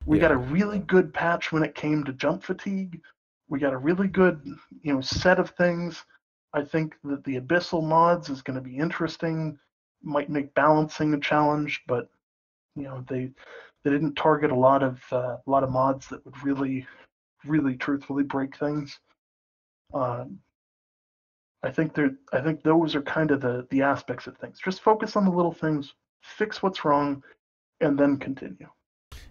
We got a really good patch when it came to jump fatigue. We got a really good, set of things. I think that the Abyssal mods is going to be interesting. Might make balancing a challenge, but they didn't target a lot of mods that would really truthfully break things. I think those are kind of the aspects of things. Just focus on the little things, fix what's wrong, and then continue.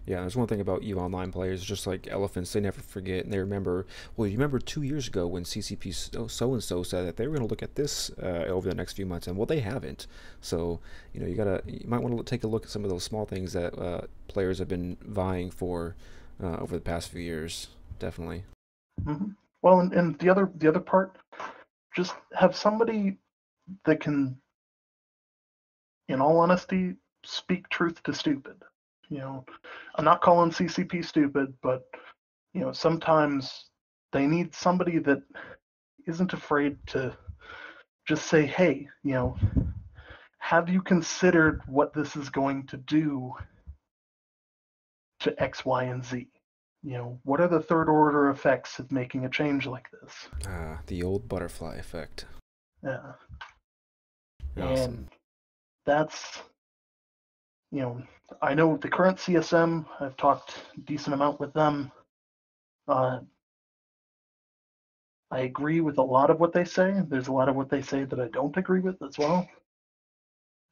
Yeah, there's one thing about EVE Online players, just like elephants, they never forget, and they remember, well, you remember 2 years ago when CCP so-and-so said that they were going to look at this over the next few months, and well, they haven't. So, you might want to take a look at some of those small things that players have been vying for over the past few years, definitely. Mm-hmm. Well, and the other part, just have somebody that can, in all honesty, speak truth to stupid. I'm not calling CCP stupid, but sometimes they need somebody that isn't afraid to just say, hey, have you considered what this is going to do to X, Y, and Z? What are the third order effects of making a change like this? Ah, the old butterfly effect. Yeah. Awesome. And that's, I know the current CSM, I've talked a decent amount with them. I agree with a lot of what they say. There's a lot of what they say that I don't agree with as well.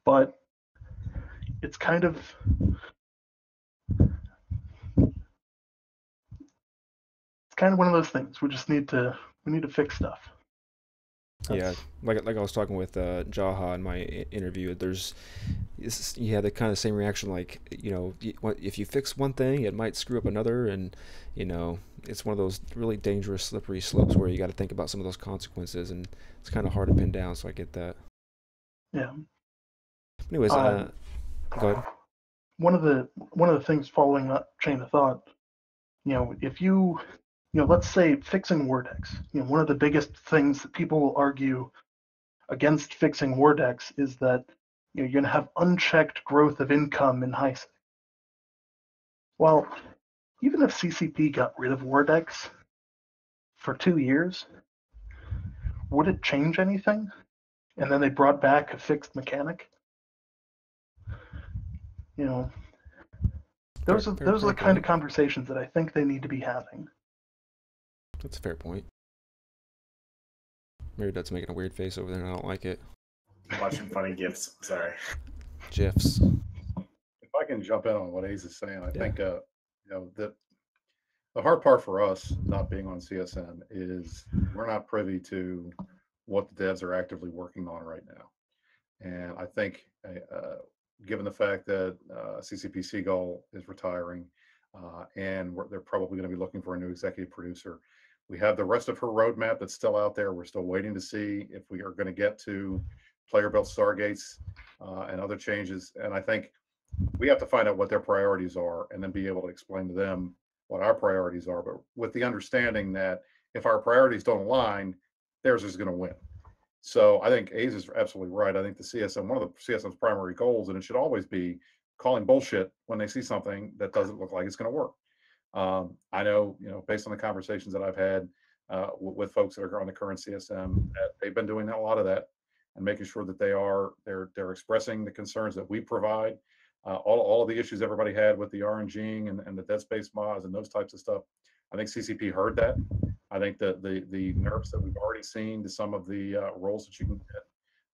But it's kind of one of those things. We need to fix stuff. Yeah, like I was talking with Jaha in my interview. He had the kind of same reaction, like if you fix one thing, it might screw up another, and it's one of those really dangerous, slippery slopes where you got to think about some of those consequences, and it's kind of hard to pin down. So I get that. Yeah. Anyways, go ahead. One of the things following that chain of thought, if you let's say fixing War Decs, one of the biggest things that people will argue against fixing War Decs is that you're going to have unchecked growth of income in high sec. Well, even if CCP got rid of War Decs for 2 years, would it change anything? And then they brought back a fixed mechanic? Those are the kind of conversations that I think they need to be having. That's a fair point. Mary Dud's making a weird face over there, and I don't like it. I'm watching funny GIFs. Sorry. GIFs. If I can jump in on what Ace is saying, I think that the hard part for us not being on CSM is we're not privy to what the devs are actively working on right now. And I think given the fact that CCP Seagull is retiring and they're probably going to be looking for a new executive producer, we have the rest of her roadmap that's still out there. We're still waiting to see if we are going to get to player built Stargates and other changes. And I think we have to find out what their priorities are and then be able to explain to them what our priorities are, but with the understanding that if our priorities don't align, theirs is going to win. So I think A's is absolutely right. I think the CSM, one of the CSM's primary goals, and it should always be calling bullshit when they see something that doesn't look like it's going to work. I know, based on the conversations that I've had with folks that are on the current CSM, that they've been doing a lot of that and making sure that they're expressing the concerns that we provide. All of the issues everybody had with the RNGing and the dead space mods and those types of stuff. I think CCP heard that. I think that the nerfs that we've already seen to some of the roles that you can get,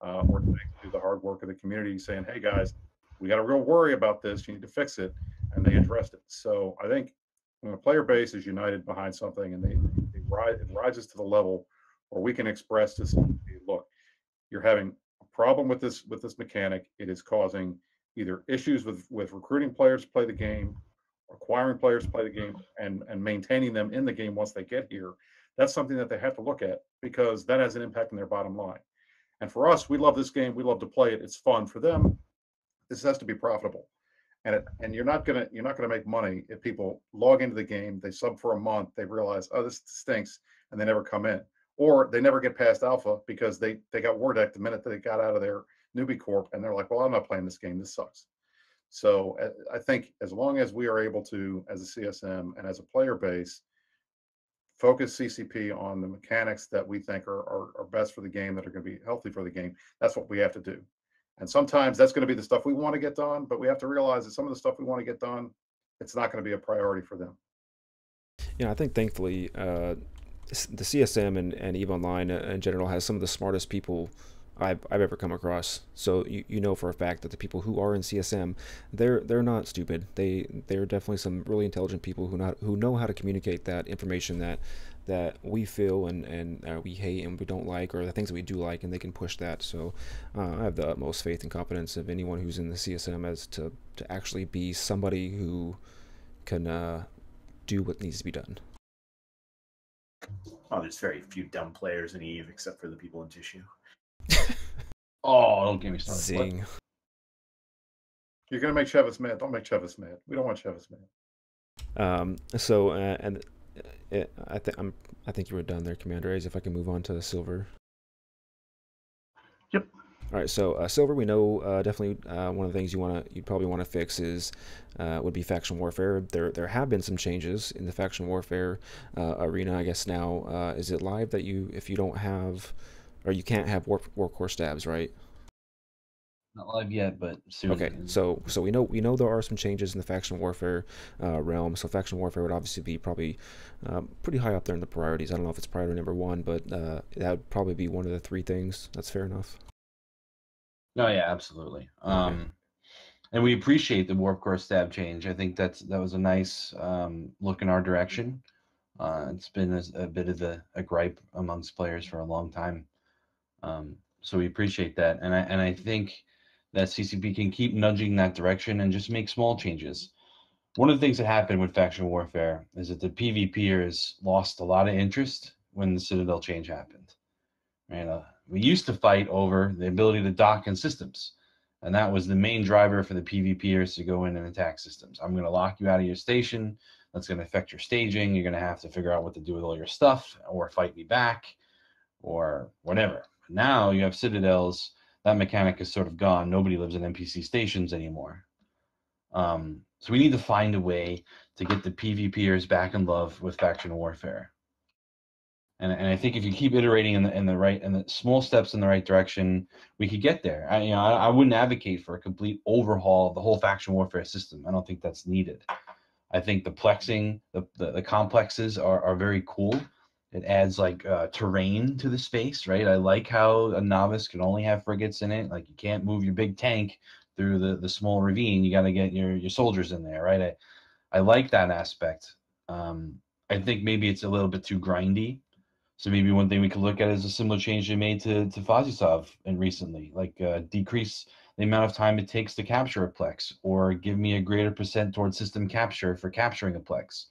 or to the hard work of the community saying, hey guys, we got a real worry about this, you need to fix it, and they addressed it. So I think when the player base is united behind something and it rises to the level where we can express this, look, you're having a problem with this mechanic. It is causing either issues with recruiting players to play the game, acquiring players to play the game, and maintaining them in the game once they get here. That's something that they have to look at because that has an impact on their bottom line. And for us, we love this game. We love to play it. It's fun. For them, this has to be profitable. And you're not gonna make money if people log into the game, they sub for a month, they realize, oh, this stinks, and they never come in, or they never get past alpha because they got War Dec the minute they got out of their newbie corp, and they're like, well, I'm not playing this game. This sucks. So I think as long as we are able to, as a CSM and as a player base, focus CCP on the mechanics that we think are best for the game, that are going to be healthy for the game, that's what we have to do. And sometimes that's going to be the stuff we want to get done, but we have to realize that some of the stuff we want to get done, it's not going to be a priority for them. Yeah, I think thankfully the CSM and EVE Online in general has some of the smartest people I've ever come across. So you know for a fact that the people who are in CSM, they're not stupid. They're definitely some really intelligent people who know how to communicate that information that we feel and we hate and we don't like, or the things that we do like, and they can push that. So I have the utmost faith and confidence of anyone who's in the CSM as to actually be somebody who can do what needs to be done. Oh, there's very few dumb players in Eve except for the people in Tissue. Oh, don't get me started. Zing. What? You're gonna make Chevis mad. Don't make Chevis mad. We don't want Chevis mad. So I think you were done there, Commander A's. If I can move on to Silver. Yep. All right, so Silver, we know definitely one of the things you'd probably want to fix is would be faction warfare. There have been some changes in the faction warfare arena. I guess now is it live that if you don't have, or you can't have war core stabs, right? Not live yet, but soon. Okay, so we know there are some changes in the faction warfare realm. So faction warfare would obviously be probably pretty high up there in the priorities. I don't know if it's priority number 1, but that would probably be one of the 3 things. That's fair enough. Oh yeah, absolutely. Okay. And we appreciate the warp core stab change. I think that was a nice look in our direction. It's been a bit of a gripe amongst players for a long time. So we appreciate that, and I think that CCP can keep nudging that direction and just make small changes. One of the things that happened with faction warfare is that the PvPers lost a lot of interest when the Citadel change happened. Right? We used to fight over the ability to dock in systems, and that was the main driver for the PvPers to go in and attack systems. I'm going to lock you out of your station. That's going to affect your staging. You're going to have to figure out what to do with all your stuff, or fight me back, or whatever. Now you have Citadels. That mechanic is sort of gone. Nobody lives in NPC stations anymore. So we need to find a way to get the PvPers back in love with faction warfare. And I think if you keep iterating in the small steps in the right direction, we could get there. I wouldn't advocate for a complete overhaul of the whole faction warfare system. I don't think that's needed. I think the plexing, the complexes are very cool. It adds like terrain to the space, right? I like how a novice can only have frigates in it. Like you can't move your big tank through the small ravine. You got to get your soldiers in there, right? I like that aspect. I think maybe it's a little bit too grindy. So maybe one thing we could look at is a similar change they made to Fazisov and recently, like decrease the amount of time it takes to capture a plex, or give me a greater % towards system capture for capturing a plex.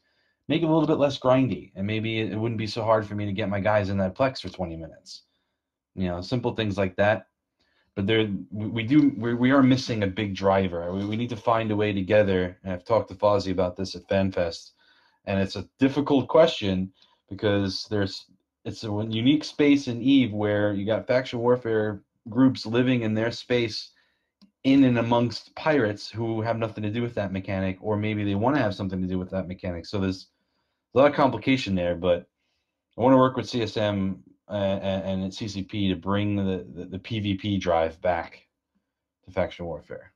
Make it a little bit less grindy, and maybe it wouldn't be so hard for me to get my guys in that plex for 20 minutes. Simple things like that. But we are missing a big driver. We need to find a way together, and I've talked to Fozzie about this at FanFest, and it's a difficult question because it's a unique space in Eve where you got faction warfare groups living in their space in and amongst pirates who have nothing to do with that mechanic, or maybe they want to have something to do with that mechanic. So there's a lot of complication there, but I want to work with CSM and at CCP to bring the PvP drive back to faction warfare.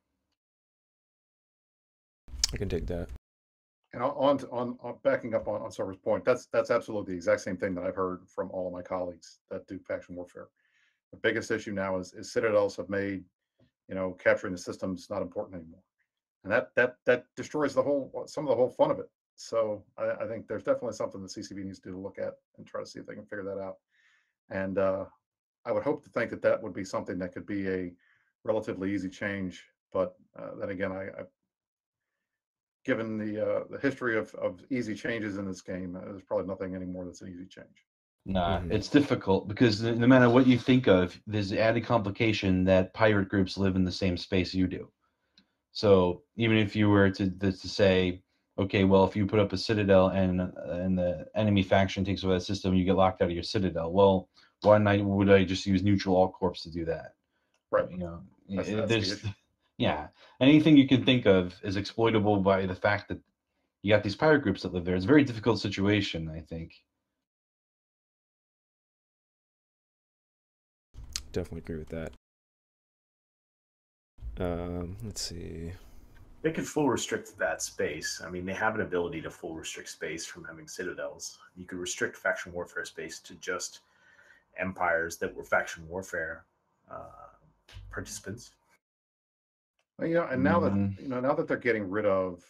I can take that. And on backing up on Silver's point, that's absolutely the exact same thing that I've heard from all of my colleagues that do faction warfare. The biggest issue now is Citadels have made, capturing the systems not important anymore, and that destroys some of the whole fun of it. So I think there's definitely something the CCB needs to look at and try to see if they can figure that out. And I would hope to think that would be something that could be a relatively easy change. But then again, given the history of easy changes in this game, there's probably nothing anymore that's an easy change. Nah, it's difficult because no matter what you think of, there's the added complication that pirate groups live in the same space you do. So even if you were to say, okay, well, if you put up a citadel and the enemy faction takes over that system, you get locked out of your citadel. Well, why would I just use neutral all corps to do that? Right. That's the yeah, anything you can think of is exploitable by the fact that you got these pirate groups that live there. It's a very difficult situation, I think. Definitely agree with that. Let's see. They could full restrict that space. I mean, they have an ability to full restrict space from having citadels. You could restrict faction warfare space to just empires that were faction warfare participants. Well, and now that now that they're getting rid of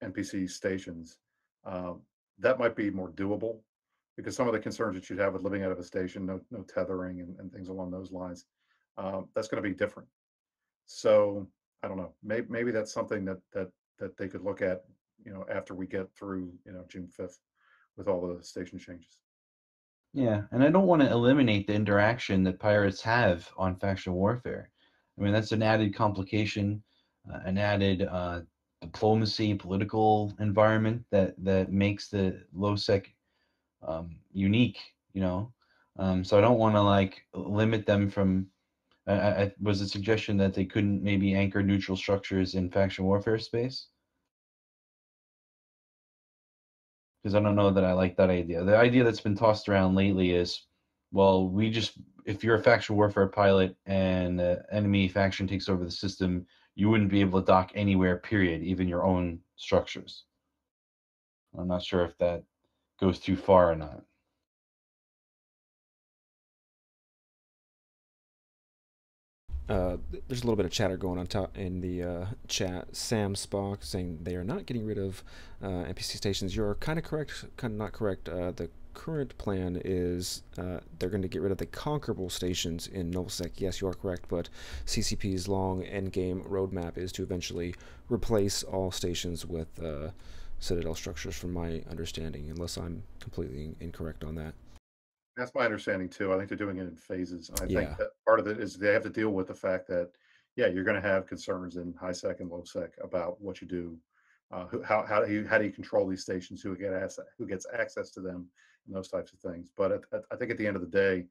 NPC stations, that might be more doable, because some of the concerns that you'd have with living out of a station, no tethering and things along those lines, that's going to be different. So I don't know. Maybe that's something that they could look at, after we get through, June 5th with all the station changes. Yeah, and I don't want to eliminate the interaction that pirates have on faction warfare. I mean, that's an added complication, an added diplomacy, political environment that makes the low-sec unique, So I don't want to limit them from. I was a suggestion that they couldn't maybe anchor neutral structures in faction warfare space. Because I don't know that I like that idea. The idea that's been tossed around lately is, well, if you're a faction warfare pilot and the enemy faction takes over the system, you wouldn't be able to dock anywhere, period, even your own structures. I'm not sure if that goes too far or not. There's a little bit of chatter going on in the chat. Sam Spock saying they are not getting rid of NPC stations. You're kind of correct, kind of not correct. The current plan is they're going to get rid of the conquerable stations in nullsec. Yes, you are correct, but CCP's long endgame roadmap is to eventually replace all stations with Citadel structures, from my understanding, unless I'm completely incorrect on that. That's my understanding too. I think they're doing it in phases. And I Yeah. think that part of it is they have to deal with the fact that, yeah, you're going to have concerns in high sec and low sec about what you do, how do you control these stations, who gets access to them, and those types of things. But I think at the end of the day,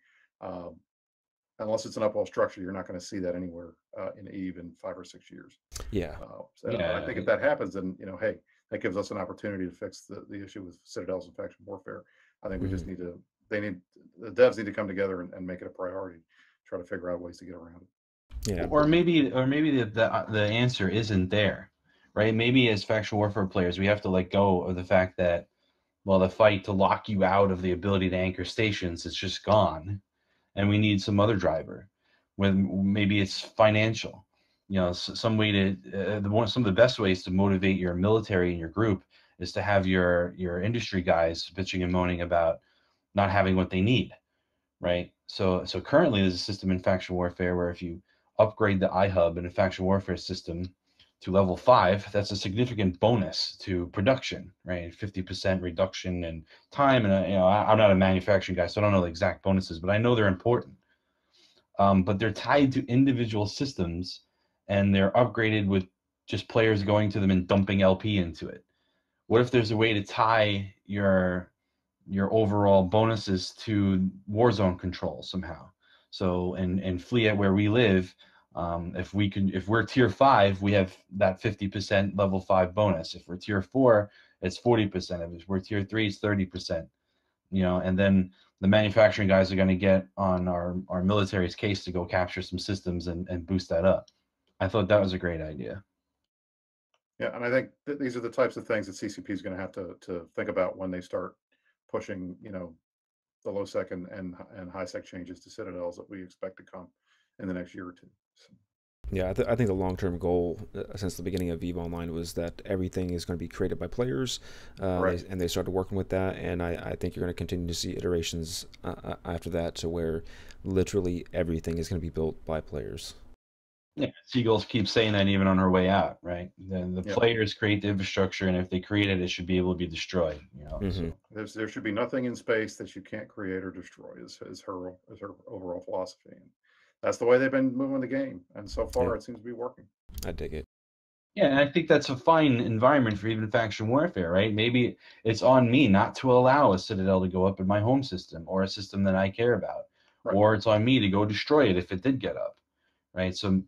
unless it's an upwell structure, you're not going to see that anywhere in Eve in 5 or 6 years. Yeah. I think if that happens, then hey, that gives us an opportunity to fix the issue with citadels and faction warfare. I think we just need to. The devs need to come together and make it a priority, try to figure out ways to get around it. Yeah. Or maybe the answer isn't there, right? Maybe as faction warfare players, we have to let go of the fact that, well, the fight to lock you out of the ability to anchor stations is just gone, and we need some other driver. When maybe it's financial, some way to some of the best ways to motivate your military and your group is to have your industry guys bitching and moaning about not having what they need, right? So currently there's a system in faction warfare where if you upgrade the iHub in a faction warfare system to level 5, that's a significant bonus to production, right? 50% reduction in time. And I'm not a manufacturing guy, so I don't know the exact bonuses, but I know they're important. But they're tied to individual systems, and they're upgraded with just players going to them and dumping LP into it. What if there's a way to tie your overall bonuses to Warzone control somehow? So in Fleet, where we live, if we're tier 5, we have that 50% level 5 bonus. If we're tier 4, it's 40%. If we're tier 3, it's 30%. And then the manufacturing guys are going to get on our military's case to go capture some systems and boost that up. I thought that was a great idea. Yeah, and I think these are the types of things that CCP is going to have to think about when they start pushing, the low sec and high sec changes to citadels that we expect to come in the next year or two. So. Yeah, I think the long-term goal since the beginning of EVE Online was that everything is going to be created by players, right. and they started working with that, and I think you're going to continue to see iterations after that to where literally everything is going to be built by players. Yeah, Seagulls keeps saying that even on her way out, right? The players create the infrastructure, and if they create it, it should be able to be destroyed. So there should be nothing in space that you can't create or destroy. Is her overall philosophy, and that's the way they've been moving the game. And so far, it seems to be working. I dig it. Yeah, and I think that's a fine environment for even faction warfare, right? Maybe it's on me not to allow a citadel to go up in my home system or a system that I care about, or it's on me to go destroy it if it did get up, right? So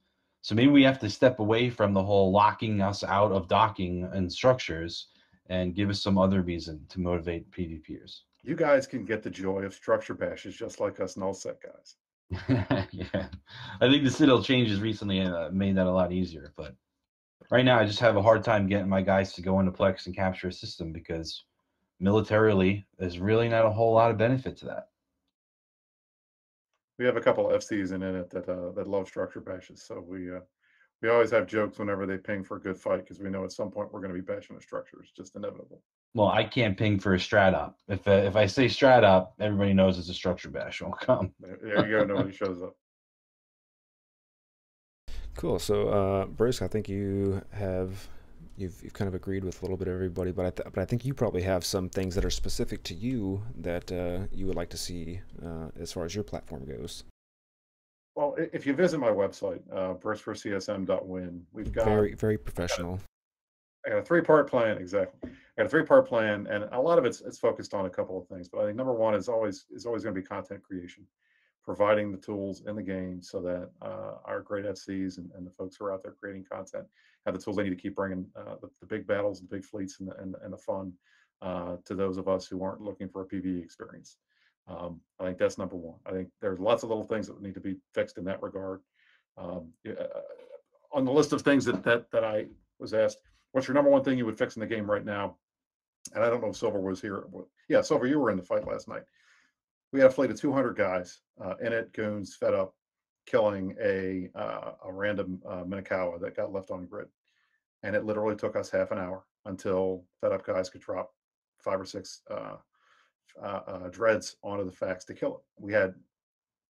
maybe we have to step away from the whole locking us out of docking and structures and give us some other reason to motivate PvPers. You guys can get the joy of structure bashes just like us nullsec guys. Yeah, I think the Citadel changes recently made that a lot easier, but Right now, I just have a hard time getting my guys to go into Plex and capture a system because militarily, there's really not a whole lot of benefit to that. We have a couple of FCs in it that love structure bashes, so we always have jokes whenever they ping for a good fight because we know at some point we're going to be bashing a structure. It's just inevitable. Well, I can't ping for a strat op. If I say strat op, everybody knows it's a structure bash. Won't come. There you go. Nobody shows up. Cool. So, Brisc, I think you've kind of agreed with a little bit of everybody, but I think you probably have some things that are specific to you that you would like to see as far as your platform goes. Well, if you visit my website, briscforcsm.win, we've got very professional. I got a 3-part plan. Exactly. I got a 3-part plan, and a lot of it's focused on a couple of things. But I think number one is always going to be content creation, providing the tools in the game so that our great FCs and the folks who are out there creating content have the tools they need to keep bringing the big battles, the big fleets, and the fun to those of us who aren't looking for a PvE experience. I think that's number one. I think there's lots of little things that need to be fixed in that regard. On the list of things that I was asked, what's your number one thing you would fix in the game right now? And I don't know if Silver was here. Yeah, Silver, you were in the fight last night. We had a fleet of 200 guys in it, goons, fed up, killing a random Minakawa that got left on grid. And it literally took us half an hour until fed up guys could drop 5 or 6 dreads onto the fax to kill it. We had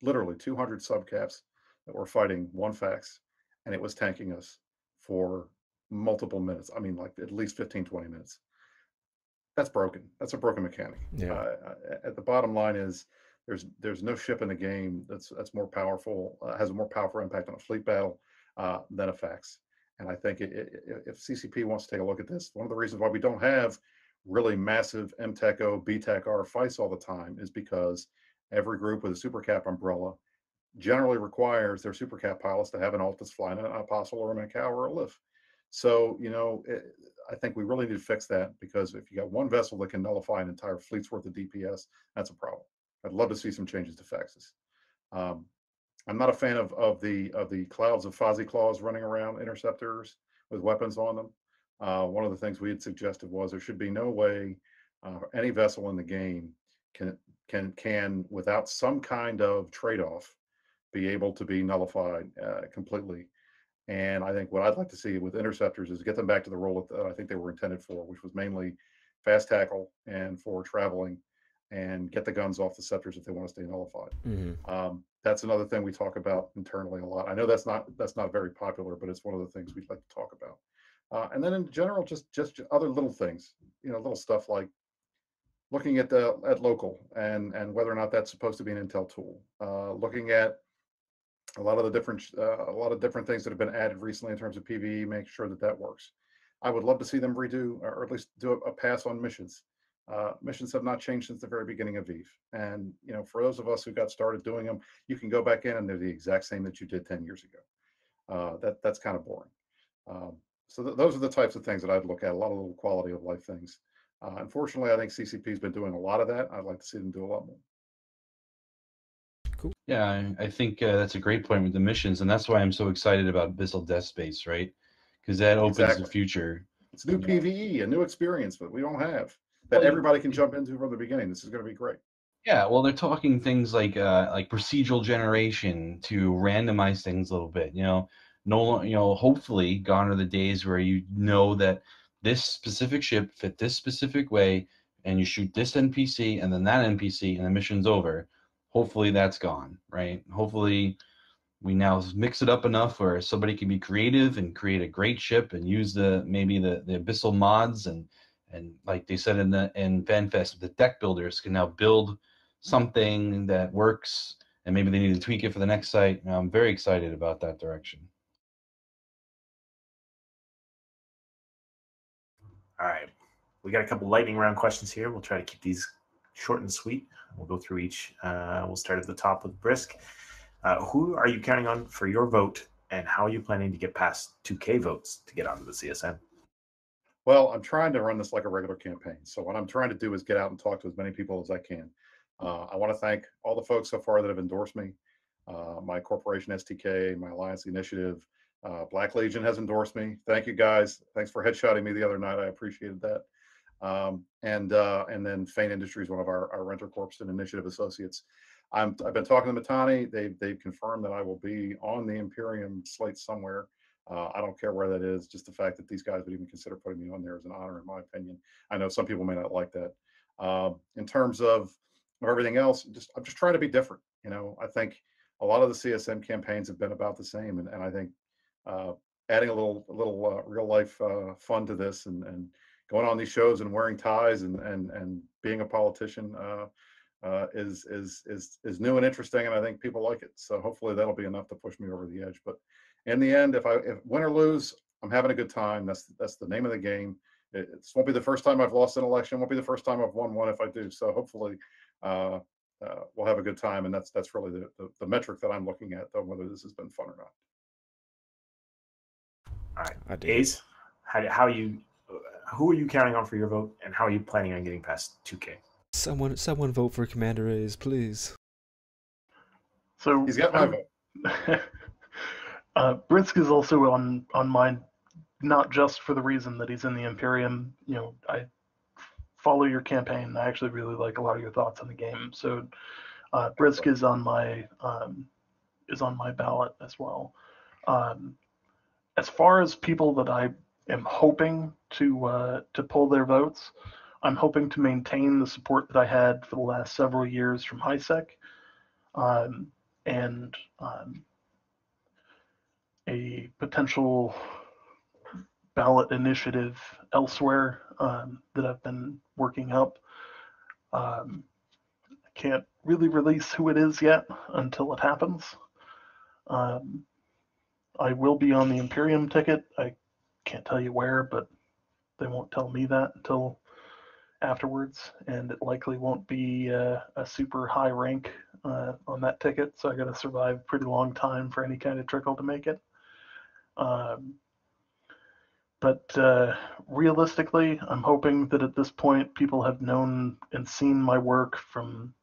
literally 200 subcaps that were fighting one fax, and it was tanking us for multiple minutes. I mean, like at least 15, 20 minutes. That's broken. That's a broken mechanic. Yeah. At the bottom line is there's no ship in the game that's more powerful, has a more powerful impact on a fleet battle than a fax. And I think if CCP wants to take a look at this, one of the reasons why we don't have really massive MTECO, BTEC-R fights all the time is because every group with a supercap umbrella generally requires their supercap pilots to have an Altus flying an Apostle or a Macau or a Lift. So, I think we really need to fix that, because if you got one vessel that can nullify an entire fleet's worth of DPS, that's a problem. I'd love to see some changes to faxes. I'm not a fan of the clouds of Fozzie Claws running around interceptors with weapons on them. One of the things we had suggested was there should be no way any vessel in the game can without some kind of trade-off be able to be nullified completely. And I think what I'd like to see with interceptors is get them back to the role that I think they were intended for, which was mainly fast tackle and for traveling, and get the guns off the scepters if they want to stay nullified. Mm-hmm. That's another thing we talk about internally a lot. I know that's not very popular, but it's one of the things we'd like to talk about. And then in general, just other little things, little stuff like looking at local and whether or not that's supposed to be an intel tool. Looking at a lot of different things that have been added recently in terms of PvE, make sure that works. I would love to see them redo, or at least do a pass on missions. Missions have not changed since the very beginning of EVE. And, for those of us who got started doing them, you can go back in and they're the exact same that you did 10 years ago. That's kind of boring. So those are the types of things that I'd look at, a lot of little quality of life things. Unfortunately, I think CCP has been doing a lot of that. I'd like to see them do a lot more. Cool. Yeah, I think that's a great point with the missions, and that's why I'm so excited about Abyssal Death Space, right? Because that opens the future. It's new PvE, a new experience that we don't have, that everybody can jump into from the beginning. This is going to be great. Yeah, well, they're talking things like procedural generation to randomize things a little bit. Hopefully, gone are the days where that this specific ship fit this specific way, and you shoot this NPC and then that NPC, and the mission's over. Hopefully that's gone, right? Hopefully we now mix it up enough where somebody can be creative and create a great ship and use maybe the abyssal mods and like they said in FanFest, the deck builders can now build something that works, and maybe they need to tweak it for the next site. I'm very excited about that direction. All right, we got a couple lightning round questions here. We'll try to keep these short and sweet. We'll go through each. We'll start at the top with Brisc. Who are you counting on for your vote, and how are you planning to get past 2K votes to get onto the CSM? Well, I'm trying to run this like a regular campaign. So what I'm trying to do is get out and talk to as many people as I can. I want to thank all the folks so far that have endorsed me, my corporation STK, my Alliance Initiative, Black Legion has endorsed me. Thank you guys. Thanks for headshotting me the other night. I appreciated that. And then Fein Industries, one of our Renter Corps and Initiative associates. I've been talking to Matani. They've confirmed that I will be on the Imperium slate somewhere. I don't care where that is. Just the fact that these guys would even consider putting me on there is an honor, in my opinion. I know some people may not like that. In terms of everything else, I'm just trying to be different. I think a lot of the CSM campaigns have been about the same, and I think adding a little real life fun to this, and going on these shows and wearing ties and being a politician is new and interesting, and I think people like it. So hopefully that'll be enough to push me over the edge. But in the end, if win or lose, I'm having a good time. That's the name of the game. It won't be the first time I've lost an election. Won't be the first time I've won one if I do. So hopefully we'll have a good time, and that's really the metric that I'm looking at, though, whether this has been fun or not. All right, Ace, who are you counting on for your vote, and how are you planning on getting past 2K? Someone vote for Commander Ace, please. So he's got my vote. Brisc is also on mine, not just for the reason that he's in the Imperium. I follow your campaign. I actually really like a lot of your thoughts on the game. So Brisc is on my ballot as well. As far as people that I am hoping to pull their votes, I'm hoping to maintain the support that I had for the last several years from HiSec, and a potential ballot initiative elsewhere that I've been working up. I can't really release who it is yet until it happens. I will be on the Imperium ticket. I can't tell you where, but they won't tell me that until afterwards, and it likely won't be a super high rank on that ticket, so I got to survive a pretty long time for any kind of trickle to make it. But realistically, I'm hoping that at this point people have known and seen my work from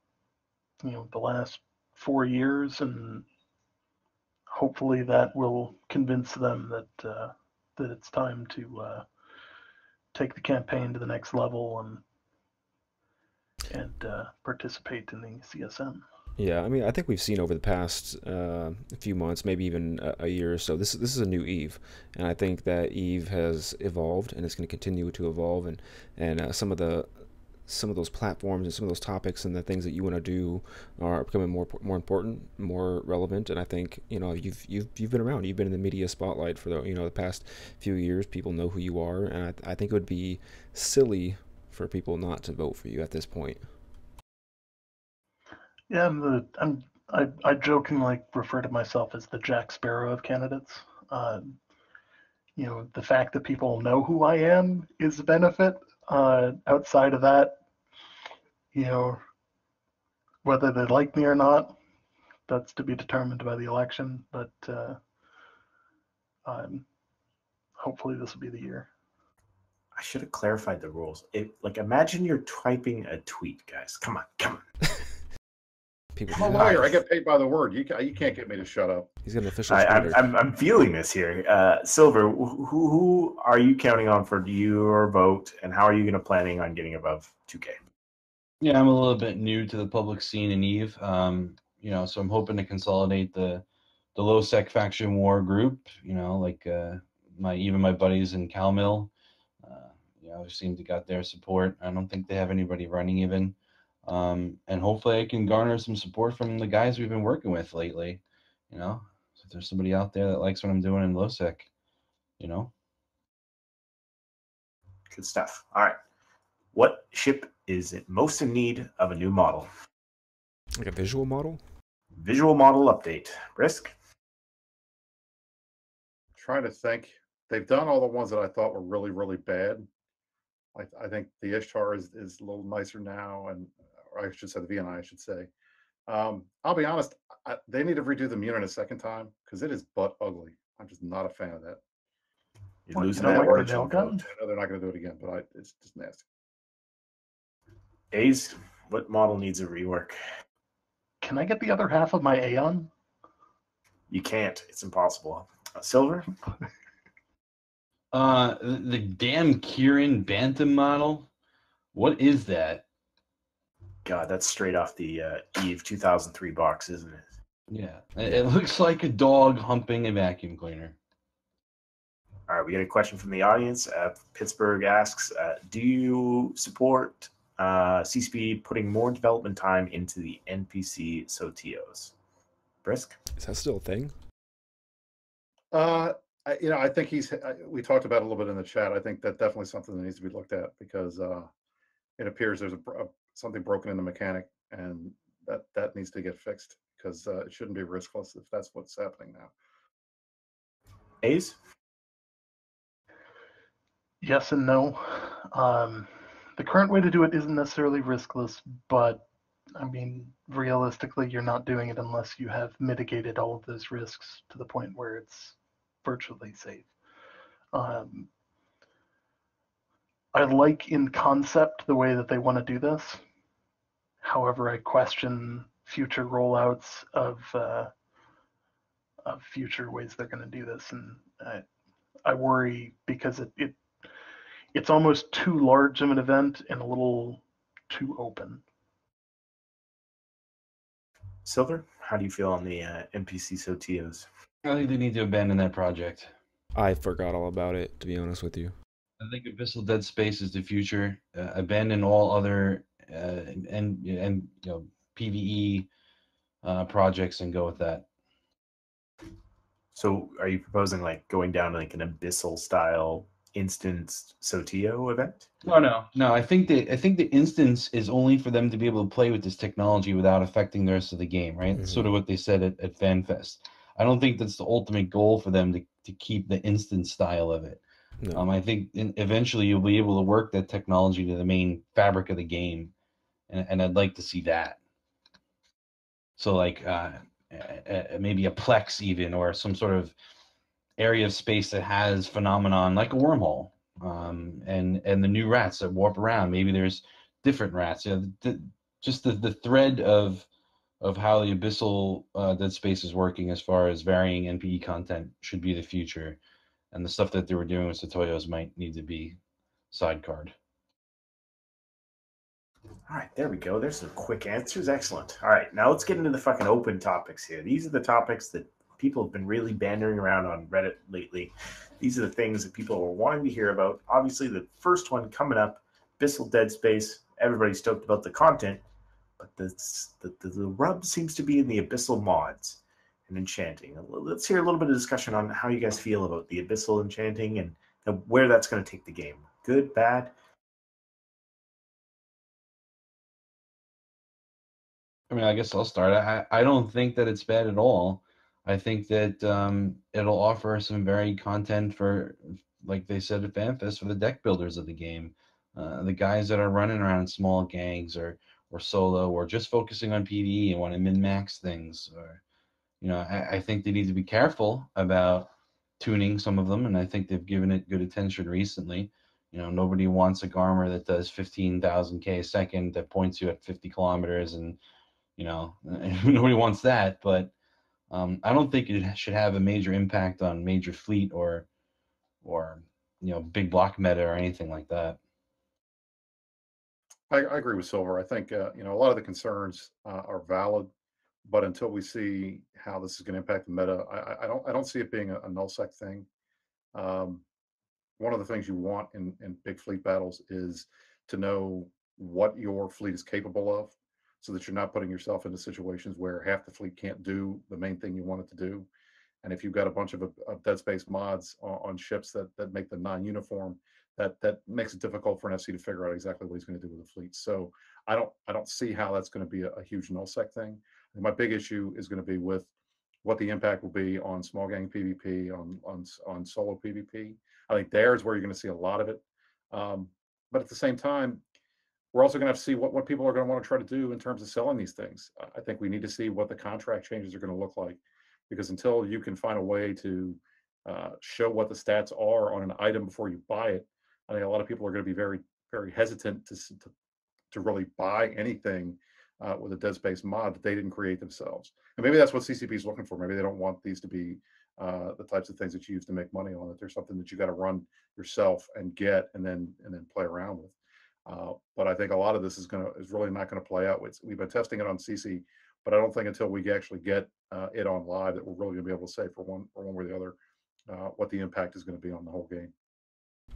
the last 4 years, and hopefully that will convince them that it's time to take the campaign to the next level and participate in the CSM. Yeah, I mean, I think we've seen over the past few months, maybe even a year or so, this is a new EVE, and I think that EVE has evolved, and it's going to continue to evolve, and some of those platforms and some of those topics and the things that you want to do are becoming more important, more relevant. And I think you've been around, you've been in the media spotlight for the past few years. People know who you are, and I think it would be silly for people not to vote for you at this point. Yeah, I jokingly refer to myself as the Jack Sparrow of candidates. The fact that people know who I am is a benefit. Outside of that, whether they like me or not, that's to be determined by the election. But hopefully this will be the year. I should have clarified the rules. Imagine you're typing a tweet, guys. Come on. I'm a lawyer. I get paid by the word. You can't get me to shut up. He's an official. I'm feeling this here. Silver, who are you counting on for your vote, and how are you planning on getting above 2K? Yeah, I'm a little bit new to the public scene in EVE. So I'm hoping to consolidate the low sec faction war group. My buddies in CalMill. Seem to got their support. I don't think they have anybody running even. And hopefully I can garner some support from the guys we've been working with lately. So if there's somebody out there that likes what I'm doing in low sec, Good stuff. All right. What ship is most in need of a new model? Like a visual model? Visual model update. Brisc? Trying to think. They've done all the ones that I thought were really, really bad. I think the Ishtar is a little nicer now, or I should say the VNI, I should say. I'll be honest, they need to redo the Munin a second time because it is butt ugly. I'm just not a fan of that. You're losing that origin vote. I know they're not going to do it again, but it's just nasty. A's, what model needs a rework? Can I get the other half of my Aeon? You can't. It's impossible. Silver? The damn Kieran Bantam model. What is that? God, that's straight off the Eve 2003 box, isn't it? Yeah, it looks like a dog humping a vacuum cleaner. All right, we get a question from the audience. Pittsburgh asks, do you support CSP putting more development time into the NPC SOTOs? Brisc? Is that still a thing? I think we talked about it a little bit in the chat. I think that definitely something that needs to be looked at because it appears there's something broken in the mechanic, and that needs to get fixed because it shouldn't be riskless if that's what's happening now. Ace? Yes and no. The current way to do it isn't necessarily riskless, but I mean, realistically, you're not doing it unless you have mitigated all of those risks to the point where it's virtually safe. I like in concept the way that they want to do this. However, I question future rollouts of future ways they're going to do this, and I worry because it's almost too large of an event and a little too open. Silver, how do you feel on the NPC SOTOs? I think they need to abandon that project. I forgot all about it, to be honest with you. I think Abyssal Dead Space is the future. Abandon all other and PvE projects and go with that. So are you proposing like going down to like an Abyssal style instance SOTO event? No. I think the instance is only for them to be able to play with this technology without affecting the rest of the game, right? That's sort of what they said at FanFest. I don't think that's the ultimate goal for them to keep the instance style of it. No. I think eventually you'll be able to work that technology to the main fabric of the game, and I'd like to see that. So like maybe a Plex even, or some sort of area of space that has phenomenon like a wormhole, and the new rats that warp around. Maybe there's different rats. Just the thread of how the Abyssal Dead Space is working as far as varying NPE content should be the future, and the stuff that they were doing with Satoyos might need to be sidecarred. All right, there we go. There's some quick answers. Excellent. All right, now let's get into the fucking open topics here. These are the topics that people have been really bandering around on Reddit lately. These are the things that people are wanting to hear about. Obviously, the first one coming up, Abyssal Dead Space. Everybody's stoked about the content, but the rub seems to be in the Abyssal mods and enchanting. Let's hear a little bit of discussion on how you guys feel about the Abyssal enchanting and where that's going to take the game. Good, bad? I mean, I guess I'll start. I don't think that it's bad at all. I think that it'll offer some varied content for, like they said at FanFest, for the deck builders of the game. The guys that are running around small gangs or solo or just focusing on PvE and want to min-max things. Or, I think they need to be careful about tuning some of them, and I think they've given it good attention recently. Nobody wants a Garmer that does 15,000 K a second that points you at 50 kilometers and nobody wants that, but I don't think it should have a major impact on major fleet or big block meta or anything like that. I agree with Silver. I think a lot of the concerns are valid, but until we see how this is going to impact the meta, I don't see it being a nullsec thing. One of the things you want in big fleet battles is to know what your fleet is capable of, so that you're not putting yourself into situations where half the fleet can't do the main thing you want it to do. And if you've got a bunch of Dead Space mods on ships that make them non-uniform, that makes it difficult for an FC to figure out exactly what he's going to do with the fleet. So I don't see how that's going to be a huge nullsec thing. And my big issue is going to be with what the impact will be on small gang PvP, on solo PvP. I think there's where you're going to see a lot of it. But at the same time, we're also going to have to see what people are going to want to try to do in terms of selling these things. I think we need to see what the contract changes are going to look like, because until you can find a way to show what the stats are on an item before you buy it, I think a lot of people are going to be very, very hesitant to really buy anything with a Dead Space mod that they didn't create themselves. And maybe that's what CCP is looking for. Maybe they don't want these to be the types of things that you use to make money on. That there's something that you got to run yourself and get, and then play around with. But I think a lot of this is really not going to play out. We've been testing it on CC, but I don't think until we actually get it on live that we're really going to be able to say for one way or the other what the impact is going to be on the whole game.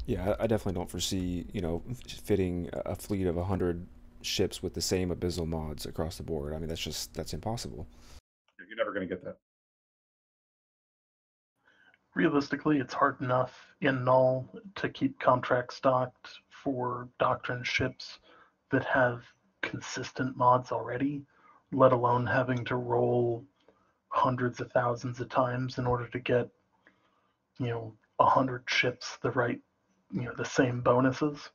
Yeah, I definitely don't foresee, fitting a fleet of 100 ships with the same abyssal mods across the board. I mean, that's impossible. You're never going to get that. Realistically, it's hard enough in Null to keep contracts stocked for Doctrine ships that have consistent mods already, let alone having to roll hundreds of thousands of times in order to get, 100 ships the same bonuses.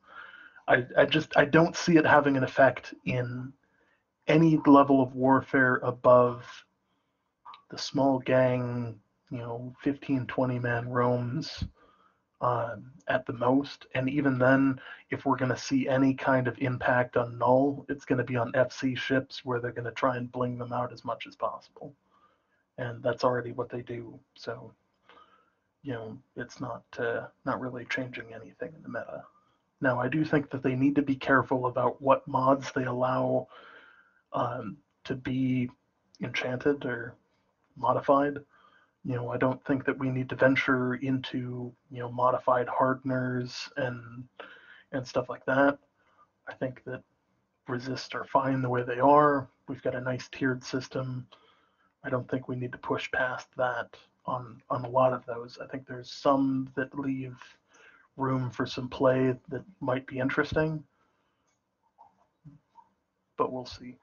I don't see it having an effect in any level of warfare above the small gang, 15, 20 man roams at the most. And even then, if we're going to see any kind of impact on Null, it's going to be on FC ships where they're going to try and bling them out as much as possible. And that's already what they do. So, it's not really changing anything in the meta. Now, I do think that they need to be careful about what mods they allow to be enchanted or modified. I don't think that we need to venture into, modified hardeners and stuff like that. I think that resists are fine the way they are. We've got a nice tiered system. I don't think we need to push past that on a lot of those. I think there's some that leave room for some play that might be interesting, but we'll see.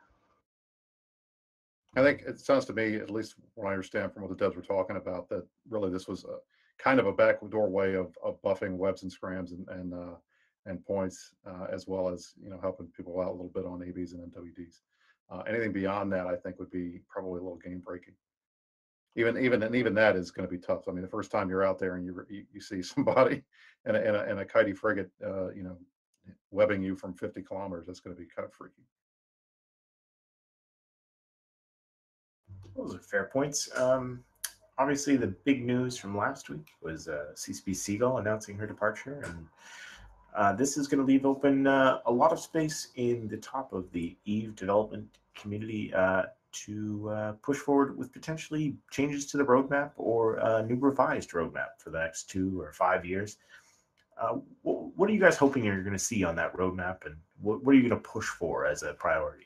I think it sounds to me, at least what I understand from what the devs were talking about, that really this was a kind of a backdoor way of buffing webs and scrams and points, as well as helping people out a little bit on ABs and MWDs. Anything beyond that, I think, would be probably a little game breaking. Even that is going to be tough. I mean, the first time you're out there and you see somebody in a kitey frigate, webbing you from 50 kilometers, that's going to be kind of freaky. Those are fair points. Obviously, the big news from last week was CCP Seagull announcing her departure, and this is going to leave open a lot of space in the top of the EVE development community to push forward with potentially changes to the roadmap or a new revised roadmap for the next 2 or 5 years. What are you guys hoping you're going to see on that roadmap, and what are you going to push for as a priority?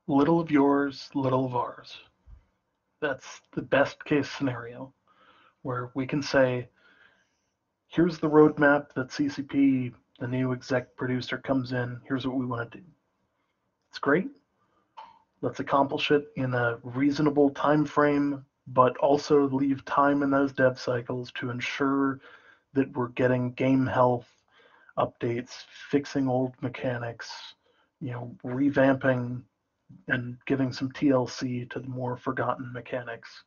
Little of yours, little of ours. That's the best case scenario, where we can say, here's the roadmap that CCP, the new exec producer, comes in. Here's what we want to do. It's great. Let's accomplish it in a reasonable time frame, but also leave time in those dev cycles to ensure that we're getting game health updates, fixing old mechanics, revamping and giving some TLC to the more forgotten mechanics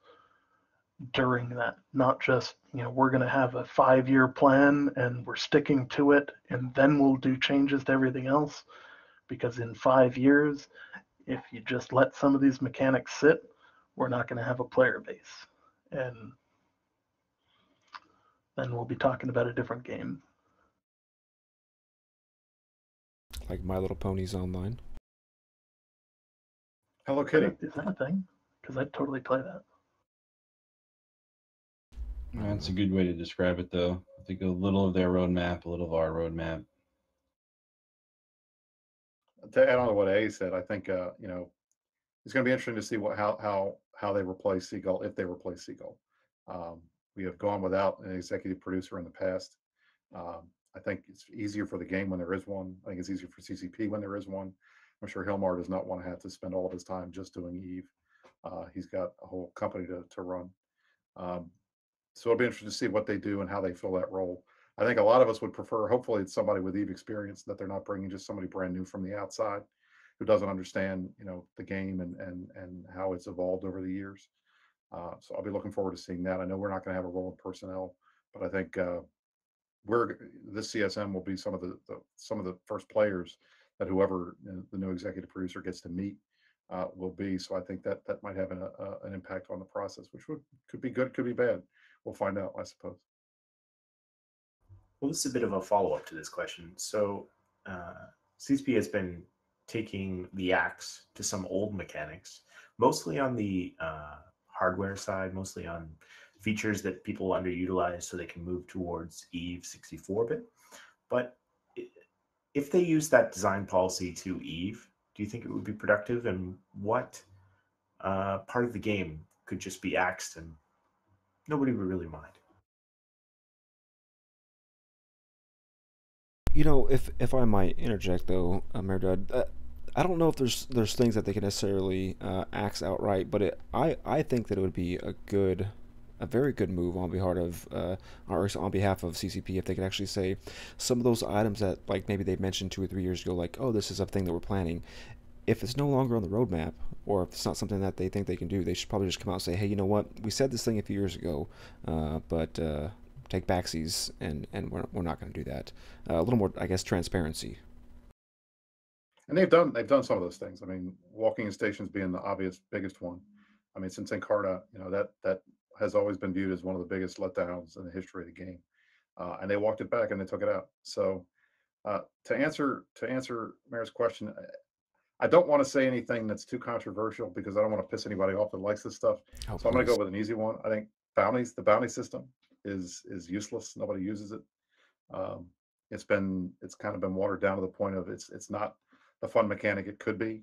during that. Not just, we're going to have a 5-year plan and we're sticking to it, and then we'll do changes to everything else. Because in 5 years, if you just let some of these mechanics sit, we're not going to have a player base. And then we'll be talking about a different game. Like My Little Ponies Online. Hello Kitty. Is that a thing? Because I'd totally play that. That's a good way to describe it, though. I think a little of their roadmap, a little of our roadmap. To add on to what A said, I think it's going to be interesting to see how they replace Seagull, if they replace Seagull. We have gone without an executive producer in the past. I think it's easier for the game when there is one. I think it's easier for CCP when there is one. I'm sure Hilmar does not want to have to spend all of his time just doing EVE. He's got a whole company to run. So it'll be interesting to see what they do and how they fill that role. I think a lot of us would prefer, hopefully, it's somebody with EVE experience, that they're not bringing just somebody brand new from the outside who doesn't understand, the game and how it's evolved over the years. So I'll be looking forward to seeing that. I know we're not going to have a role in personnel, but I think this CSM will be some of the first players that whoever the new executive producer gets to meet will be. So I think that that might have an impact on the process, which could be good, could be bad. We'll find out, I suppose. Well, this is a bit of a follow-up to this question. So, CSP has been taking the axe to some old mechanics, mostly on the hardware side, mostly on features that people underutilize so they can move towards Eve 64-bit. But if they use that design policy to Eve, do you think it would be productive? And what part of the game could just be axed and nobody would really mind? You know, if I might interject though, Merdad, I don't know if there's things that they can necessarily axe outright, but I think that it would be a very good move on behalf of or on behalf of CCP if they could actually say some of those items that like maybe they mentioned 2 or 3 years ago, like, oh, this is a thing that we're planning. If it's no longer on the roadmap, or if it's not something that they think they can do, they should probably just come out and say, hey, you know what, we said this thing a few years ago, but take backsies, and we're not going to do that. A little more, I guess, transparency. And they've done some of those things. I mean, walking in stations being the obvious biggest one. I mean, since Encarta, you know, that has always been viewed as one of the biggest letdowns in the history of the game. And they walked it back and they took it out. So to answer Mayor's question, I don't want to say anything that's too controversial because I don't want to piss anybody off that likes this stuff. Oh, so I'm going to please. go with an easy one. I think the bounty system is useless. Nobody uses it. It's kind of been watered down to the point of it's not the fun mechanic it could be.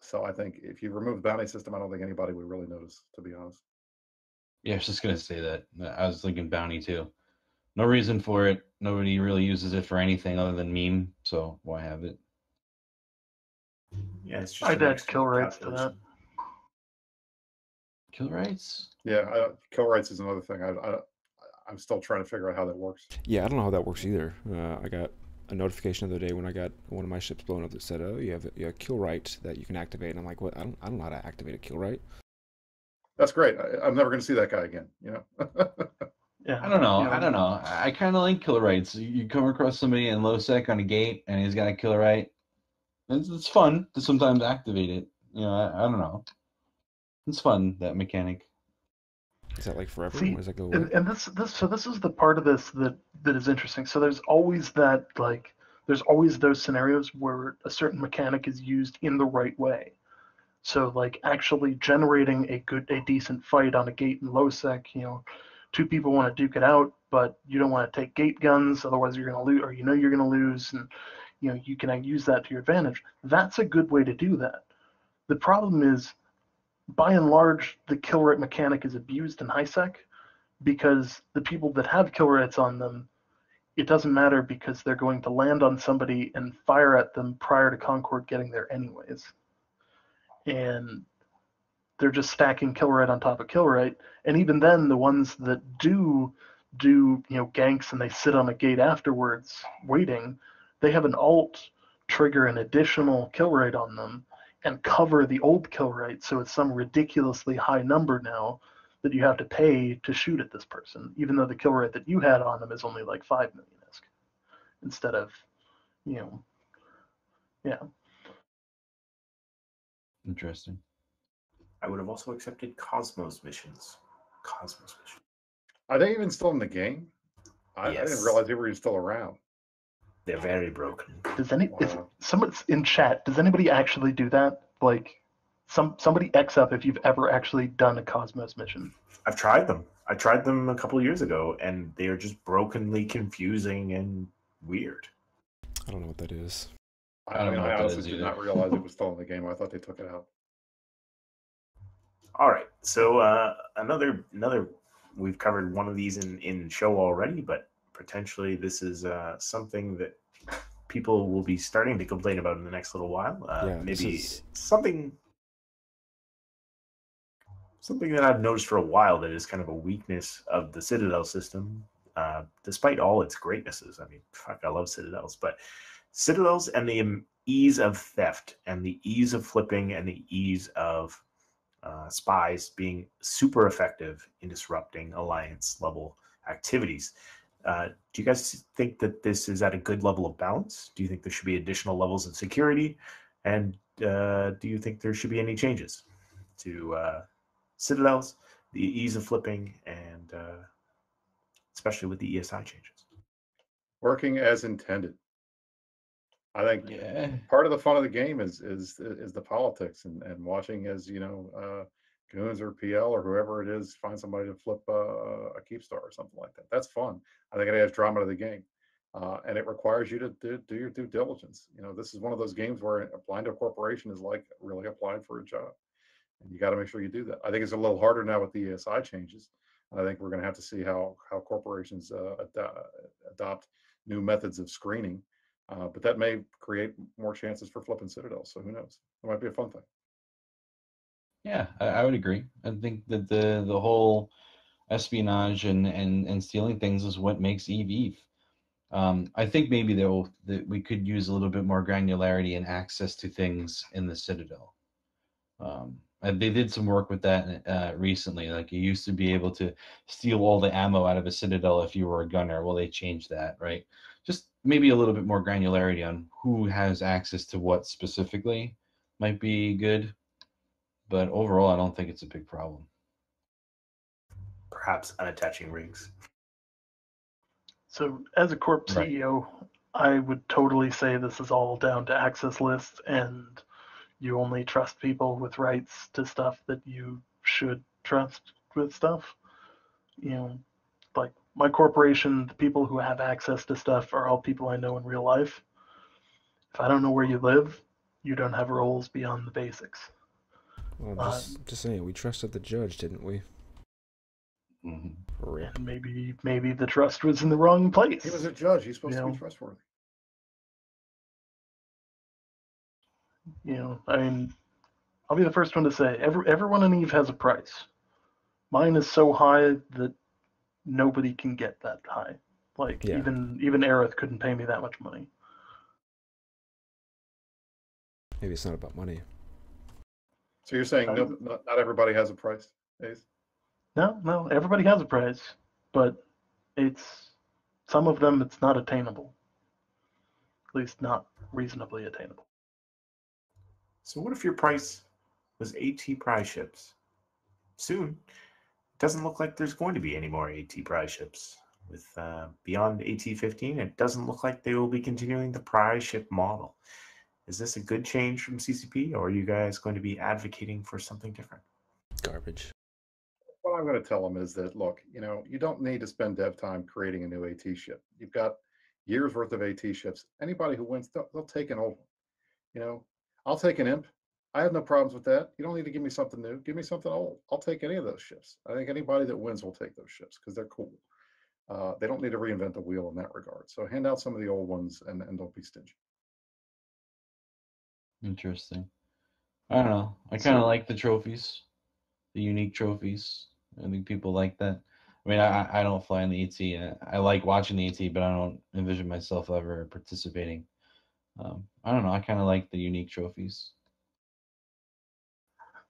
So I think if you remove the bounty system, I don't think anybody would really notice, to be honest. Yeah, I was just gonna say that. I was thinking bounty too. No reason for it. Nobody really uses it for anything other than meme, so why have it? Yeah, it's just I'd an add extra kill rates to that. calculation. Kill rights? Yeah, kill rights is another thing. I'm still trying to figure out how that works. Yeah, I don't know how that works either. I got a notification the other day when I got one of my ships blown up that said, "Oh, you have a kill right that you can activate." And I'm like, "What? I don't know how to activate a kill right." That's great. I'm never going to see that guy again. You know. Yeah, I don't know. you know, I don't know. I kind of like killer rights. You come across somebody in low sec on a gate, and he's got a killer right. It's fun to sometimes activate it. You know, I don't know. It's fun, that mechanic. Is that like forever? See, Or does that go away? and this is the part of this that is interesting. So there's always that there's always those scenarios where a certain mechanic is used in the right way. So like actually generating a decent fight on a gate in low sec, you know, 2 people want to duke it out, but you don't want to take gate guns, otherwise you're going to lose, or you know you're going to lose, and you know you can use that to your advantage. That's a good way to do that. The problem is, by and large, the kill rate mechanic is abused in high sec because the people that have kill rates on them, it doesn't matter because they're going to land on somebody and fire at them prior to Concord getting there anyways. And they're just stacking kill rate on top of kill rate. And even then, the ones that do you know ganks and they sit on a gate afterwards waiting, they have an alt trigger an additional kill rate on them and cover the old kill rate, so it's some ridiculously high number now that you have to pay to shoot at this person, even though the kill rate that you had on them is only like 5 million ISK instead of, you know, yeah. Interesting. I would have also accepted Cosmos missions. Cosmos missions. Are they even still in the game? I Yes. didn't realize they were even still around. They're very broken. Does any Wow. someone's in chat? Does anybody actually do that? Like, somebody X up if you've ever actually done a Cosmos mission. I've tried them. I tried them a couple of years ago, and they are just brokenly confusing and weird. I don't know what that is. I don't know what I that honestly is did either. not realize it was still in the game. I thought they took it out. All right, so another we've covered one of these in show already, but potentially this is something that people will be starting to complain about in the next little while. Yeah, maybe something that I've noticed for a while that is kind of a weakness of the Citadel system, despite all its greatnesses. I mean, fuck, I love Citadels, but Citadels and the ease of theft and the ease of flipping and the ease of spies being super effective in disrupting alliance level activities. Do you guys think that this is at a good level of balance? Do you think there should be additional levels of security? And do you think there should be any changes to citadels, the ease of flipping, and especially with the ESI changes? Working as intended. I think Yeah. part of the fun of the game is the politics and watching as Goons or PL or whoever it is find somebody to flip a keep star or something like that. That's fun. I think it adds drama to the game, and it requires you to do your due diligence. This is one of those games where applying to a corporation is like really applying for a job, and you got to make sure you do that. I think it's a little harder now with the ESI changes. I think we're going to have to see how corporations adopt new methods of screening. But that may create more chances for flipping citadels. So who knows? It might be a fun thing. Yeah, I would agree. I think that the whole espionage and stealing things is what makes Eve Eve. I think maybe that we could use a little bit more granularity and access to things in the Citadel. They did some work with that recently. Like you used to be able to steal all the ammo out of a Citadel if you were a gunner. Well, they changed that, right? Just maybe a little bit more granularity on who has access to what specifically might be good. But overall, I don't think it's a big problem. Perhaps unattaching rigs. So, as a corp Right. CEO, I would totally say this is all down to access lists, and you only trust people with rights to stuff that you should trust with stuff. Like my corporation, the people who have access to stuff are all people I know in real life. If I don't know where you live, you don't have roles beyond the basics. Well, just saying, we trusted the judge, didn't we? Mm-hmm. And maybe the trust was in the wrong place. He was a judge. He's supposed to be trustworthy. I mean, I'll be the first one to say everyone in Eve has a price. Mine is so high that nobody can get that high. Like even Aerith couldn't pay me that much money. Maybe it's not about money. So you're saying not everybody has a price, Ace? No, everybody has a price, but some of them it's not attainable. At least not reasonably attainable. So what if your price was AT prize ships? Soon, it doesn't look like there's going to be any more AT prize ships. With beyond AT-15, it doesn't look like they will be continuing the prize ship model. Is this a good change from CCP, or are you guys going to be advocating for something different? Garbage. What I'm going to tell them is that, look, you don't need to spend dev time creating a new AT ship. You've got years worth of AT ships. Anybody who wins, they'll take an old one. I'll take an imp. I have no problems with that. You don't need to give me something new. Give me something old. I'll take any of those ships. I think anybody that wins will take those ships because they're cool. They don't need to reinvent the wheel in that regard. So hand out some of the old ones and don't be stingy. Interesting. I don't know. I kind of like the trophies, the unique trophies. I think people like that. I mean, I don't fly in the ET. I like watching the ET, but I don't envision myself ever participating. I don't know. I kind of like the unique trophies.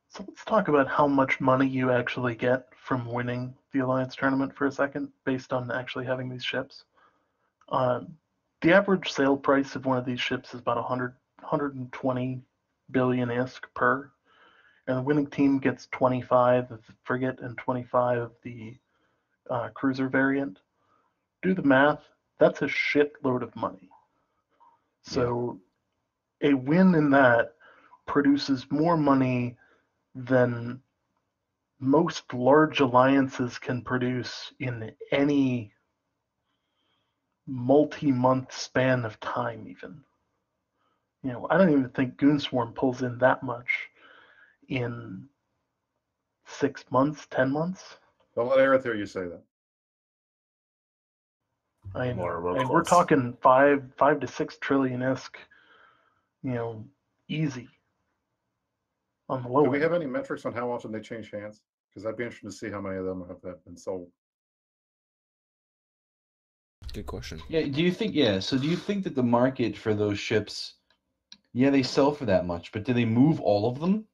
So let's talk about how much money you actually get from winning the Alliance tournament for a second, based on actually having these ships. The average sale price of one of these ships is about 120 billion ISK per, and the winning team gets 25 of the frigate and 25 of the cruiser variant. Do the math, that's a shitload of money. So a win in that produces more money than most large alliances can produce in any multi-month span of time even. I don't even think Goonswarm pulls in that much in 6 months, 10 months. Don't let Aerith hear you say that. We're talking 5 to 6 trillion ISK, easy on the low end. Do we have any metrics on how often they change hands? Because I'd be interested to see how many of them have been sold. Good question. Yeah. Do you think that the market for those ships, they sell for that much, but do they move all of them?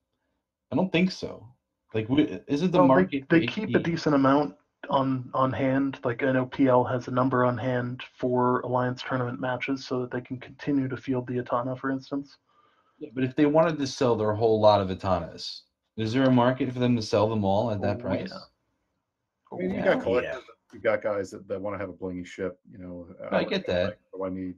I don't think so. Like, isn't the market? They keep a decent amount on hand. Like I know PL has a number on hand for Alliance tournament matches so that they can continue to field the Atana, for instance. Yeah, but if they wanted to sell their whole lot of Itanas, is there a market for them to sell them all at that price? Yeah. I mean, you Yeah. got collectors, you got guys that want to have a blingy ship. You know, I get that. What do I need?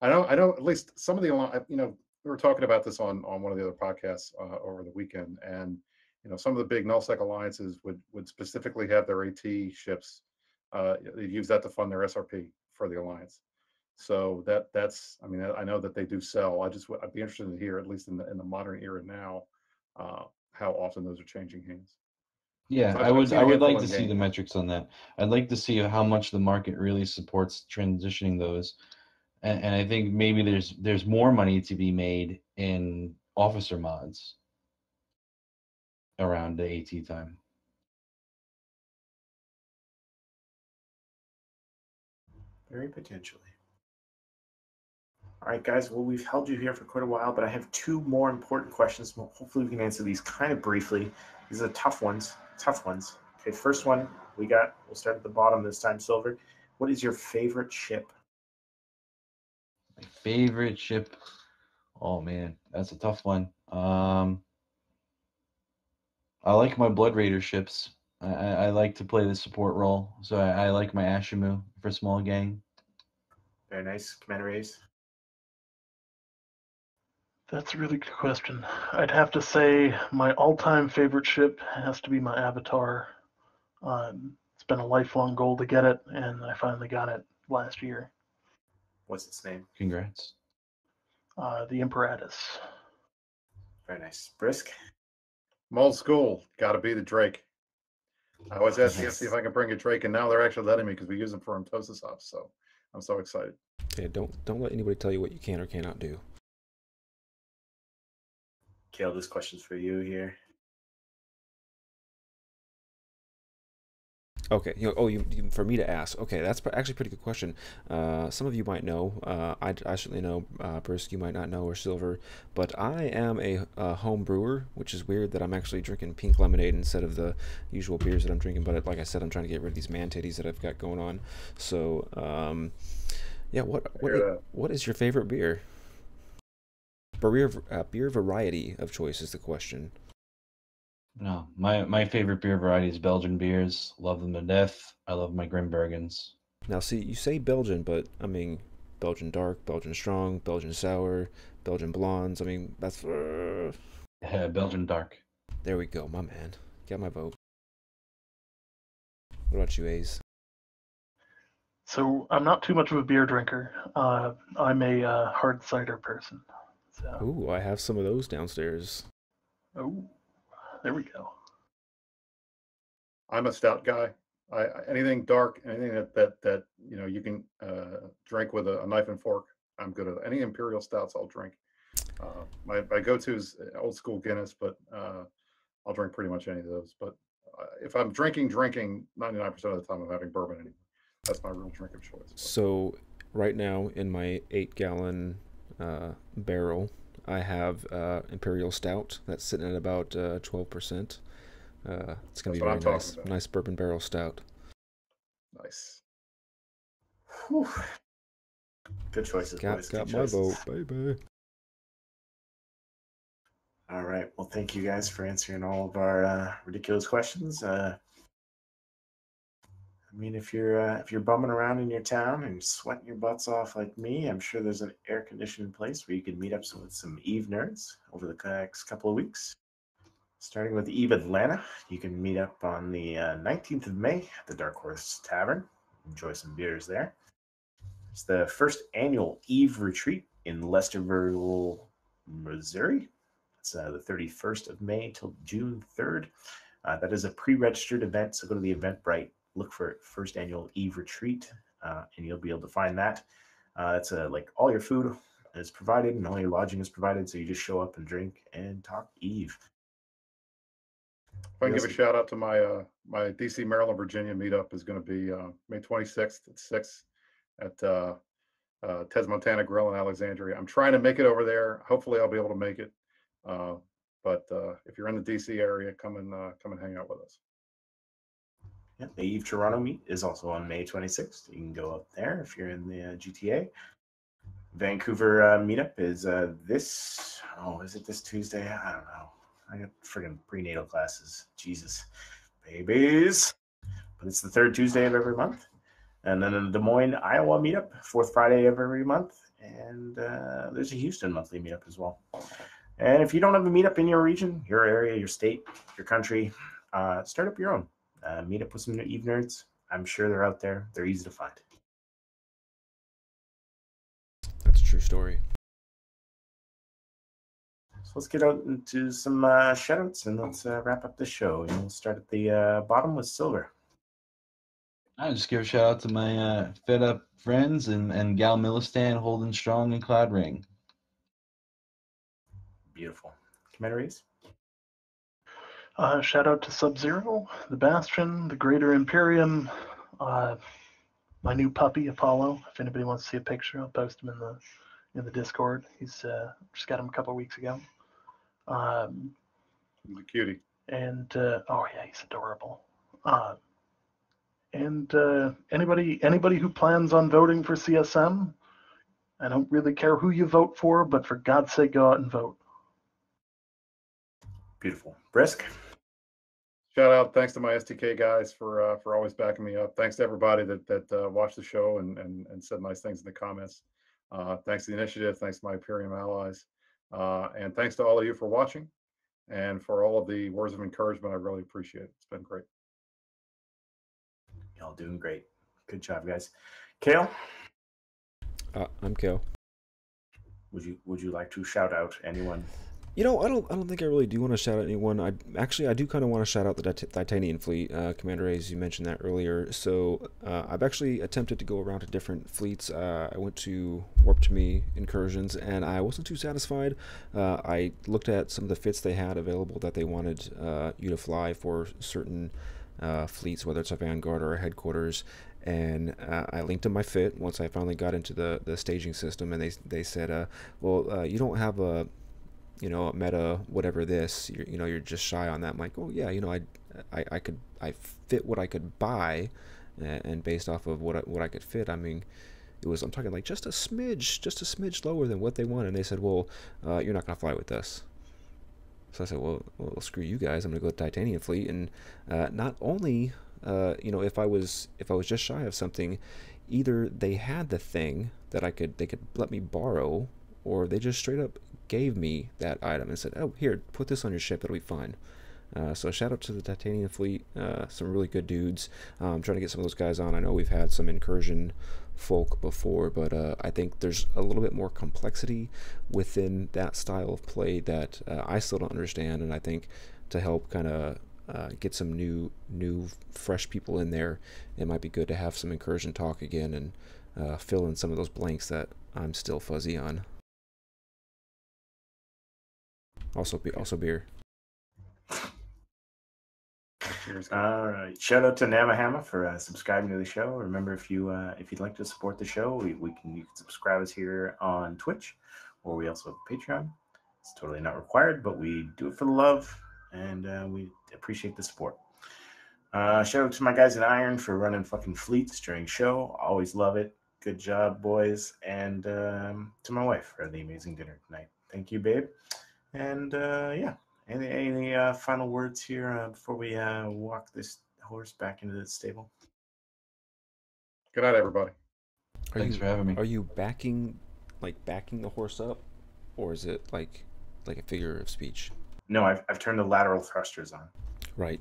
I know. At least some of the, you know, we were talking about this on one of the other podcasts over the weekend, and you know, some of the big nullsec alliances would specifically have their AT ships. They use that to fund their SRP for the alliance. So that's. I mean, I know that they do sell. I'd be interested to hear, at least in the modern era now, how often those are changing hands. Yeah, I would like to see the metrics on that. I'd like to see how much the market really supports transitioning those. And I think maybe there's more money to be made in officer mods around the AT time. Very potentially. All right, guys. Well, we've held you here for quite a while, but I have two more important questions. Well, hopefully, we can answer these kind of briefly. These are tough ones. Okay, first one we'll start at the bottom this time, Silver. What is your favorite ship? My favorite ship? Oh man, that's a tough one. I like my Blood Raider ships. I like to play the support role, so I like my Ashimu for small gang. Very nice. Commander Ace? That's a really good question. I'd have to say my all-time favorite ship has to be my Avatar. It's been a lifelong goal to get it, and I finally got it last year. What's its name? Congrats. The Imperatus. Very nice. Brisc? I'm old school. Got to be the Drake. I was asking to see if I can bring a Drake, and now they're actually letting me because we use them for mitosis ops. So I'm so excited. Yeah, don't let anybody tell you what you can or cannot do. Kale, this question's for you here. Okay, for me to ask. Okay, that's actually a pretty good question. Some of you might know. I certainly know. Brisc, you might not know, or Silver. But I am a home brewer, which is weird that I'm actually drinking pink lemonade instead of the usual beers that I'm drinking. But like I said, I'm trying to get rid of these man titties that I've got going on. So, yeah. What is your favorite beer? Beer variety of choice is the question. No, my favorite beer variety is Belgian beers. Love them to death. I love my Grimbergens. Now, see, you say Belgian, but I mean Belgian dark, Belgian strong, Belgian sour, Belgian blondes. I mean that's Belgian dark. There we go, my man. Got my vote. What about you, Ace? So I'm not too much of a beer drinker. I'm a hard cider person. So. Ooh, I have some of those downstairs. Oh, there we go. I'm a stout guy. Anything dark, anything that you know you can drink with a knife and fork, I'm good at. Any imperial stouts, I'll drink. My go-to is old school Guinness, but I'll drink pretty much any of those. But if I'm drinking, 99% of the time I'm having bourbon anyway. That's my real drink of choice. So right now in my 8-gallon barrel, I have imperial stout that's sitting at about 12%. It's gonna be very nice. Nice bourbon barrel stout. Nice. Whew. Good choices. Got my vote, baby. All right. Well, thank you guys for answering all of our ridiculous questions. I mean, if you're bumming around in your town and sweating your butts off like me, I'm sure there's an air-conditioned place where you can meet up with some Eve nerds over the next couple of weeks. Starting with Eve Atlanta, you can meet up on the 19th of May at the Dark Horse Tavern. Enjoy some beers there. It's the first annual Eve retreat in Lesterville, Missouri. It's the 31st of May till June 3rd. That is a pre-registered event, so go to the Eventbrite, look for first annual Eve retreat, and you'll be able to find that. It's like all your food is provided and all your lodging is provided, so you just show up and drink and talk Eve. If I can give a shout out to my my DC, Maryland, Virginia meetup is going to be May 26th at 6 at Ted's Montana Grill in Alexandria. I'm trying to make it over there. Hopefully, I'll be able to make it. But if you're in the DC area, come and hang out with us. Yeah, the Eve Toronto meet is also on May 26th. You can go up there if you're in the GTA. Vancouver meetup is this. Oh, is it this Tuesday? I don't know. I got friggin' prenatal classes. Jesus, babies. But it's the third Tuesday of every month. And then the Des Moines, Iowa meetup, fourth Friday of every month. And there's a Houston monthly meetup as well. And if you don't have a meetup in your region, your area, your state, your country, start up your own. Meet up with some Eve nerds. I'm sure they're out there. They're easy to find. That's a true story. So let's get out into some shoutouts and let's wrap up the show. And we'll start at the bottom with Silver. I just give a shout out to my fed up friends and Gal Millistan holding strong in Cloud Ring. Beautiful. Commander Reese. Shout out to Sub-Zero, the Bastion, the Greater Imperium, my new puppy Apollo. If anybody wants to see a picture, I'll post him in the Discord. He's just got him a couple of weeks ago. He's a cutie. And oh yeah, he's adorable. And anybody who plans on voting for CSM, I don't really care who you vote for, but for God's sake, go out and vote. Beautiful. Brisc. Shout out, thanks to my STK guys for always backing me up. Thanks to everybody that watched the show and said nice things in the comments. Thanks to the initiative. Thanks to my Imperium allies. And thanks to all of you for watching and for all of the words of encouragement. I really appreciate it. It's been great. Y'all doing great. Good job, guys. Kale. I'm Kale. Would you like to shout out anyone? You know, I don't think I really do want to shout out anyone. I do kind of want to shout out the Titanian fleet, Commander A's. You mentioned that earlier. So I've actually attempted to go around to different fleets. I went to Warp to Me incursions, and I wasn't too satisfied. I looked at some of the fits they had available that they wanted you to fly for certain fleets, whether it's a Vanguard or a headquarters. And I linked to my fit once I finally got into the staging system, and they said, well, you don't have a meta whatever this, you're just shy on that. I'm like, oh yeah, I fit what I could buy, and based off of what I could fit, I mean, I'm talking like just a smidge lower than what they want. And they said, well, you're not gonna fly with this. So I said, well, screw you guys, I'm gonna go with Titanium fleet. And not only if I was just shy of something, either they had the thing that they could let me borrow, or they just straight up gave me that item and said, oh, here, put this on your ship, it'll be fine. So shout out to the Titanium fleet, some really good dudes. I'm trying to get some of those guys on. I know we've had some incursion folk before, but I think there's a little bit more complexity within that style of play that I still don't understand, and I think to help kind of get some new fresh people in there, it might be good to have some incursion talk again and fill in some of those blanks that I'm still fuzzy on. Also beer. All right. Shout out to Namahama for subscribing to the show. Remember, if you'd like to support the show, you can subscribe us here on Twitch, or we also have a Patreon. It's totally not required, but we do it for the love, and we appreciate the support. Shout out to my guys in Iron for running fucking fleets during show. Always love it. Good job, boys. And to my wife for the amazing dinner tonight. Thank you, babe. And yeah, any final words here before we walk this horse back into the stable? Good night, everybody. Thanks for having me. Are you backing the horse up, or is it like a figure of speech? No, I've turned the lateral thrusters on. Right.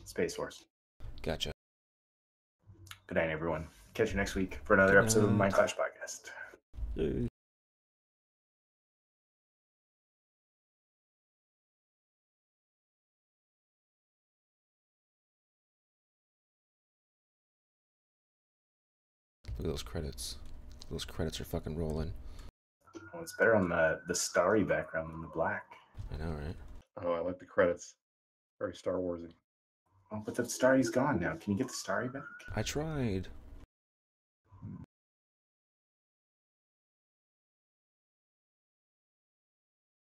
Space Horse. Gotcha. Good night, everyone. Catch you next week for another episode of the Mind Clash Podcast. Look at those credits. Those credits are fucking rolling. Oh, it's better on the starry background than the black. I know, right? Oh, I like the credits. Very Star Warsy. Oh, but the starry's gone now. Can you get the starry back? I tried.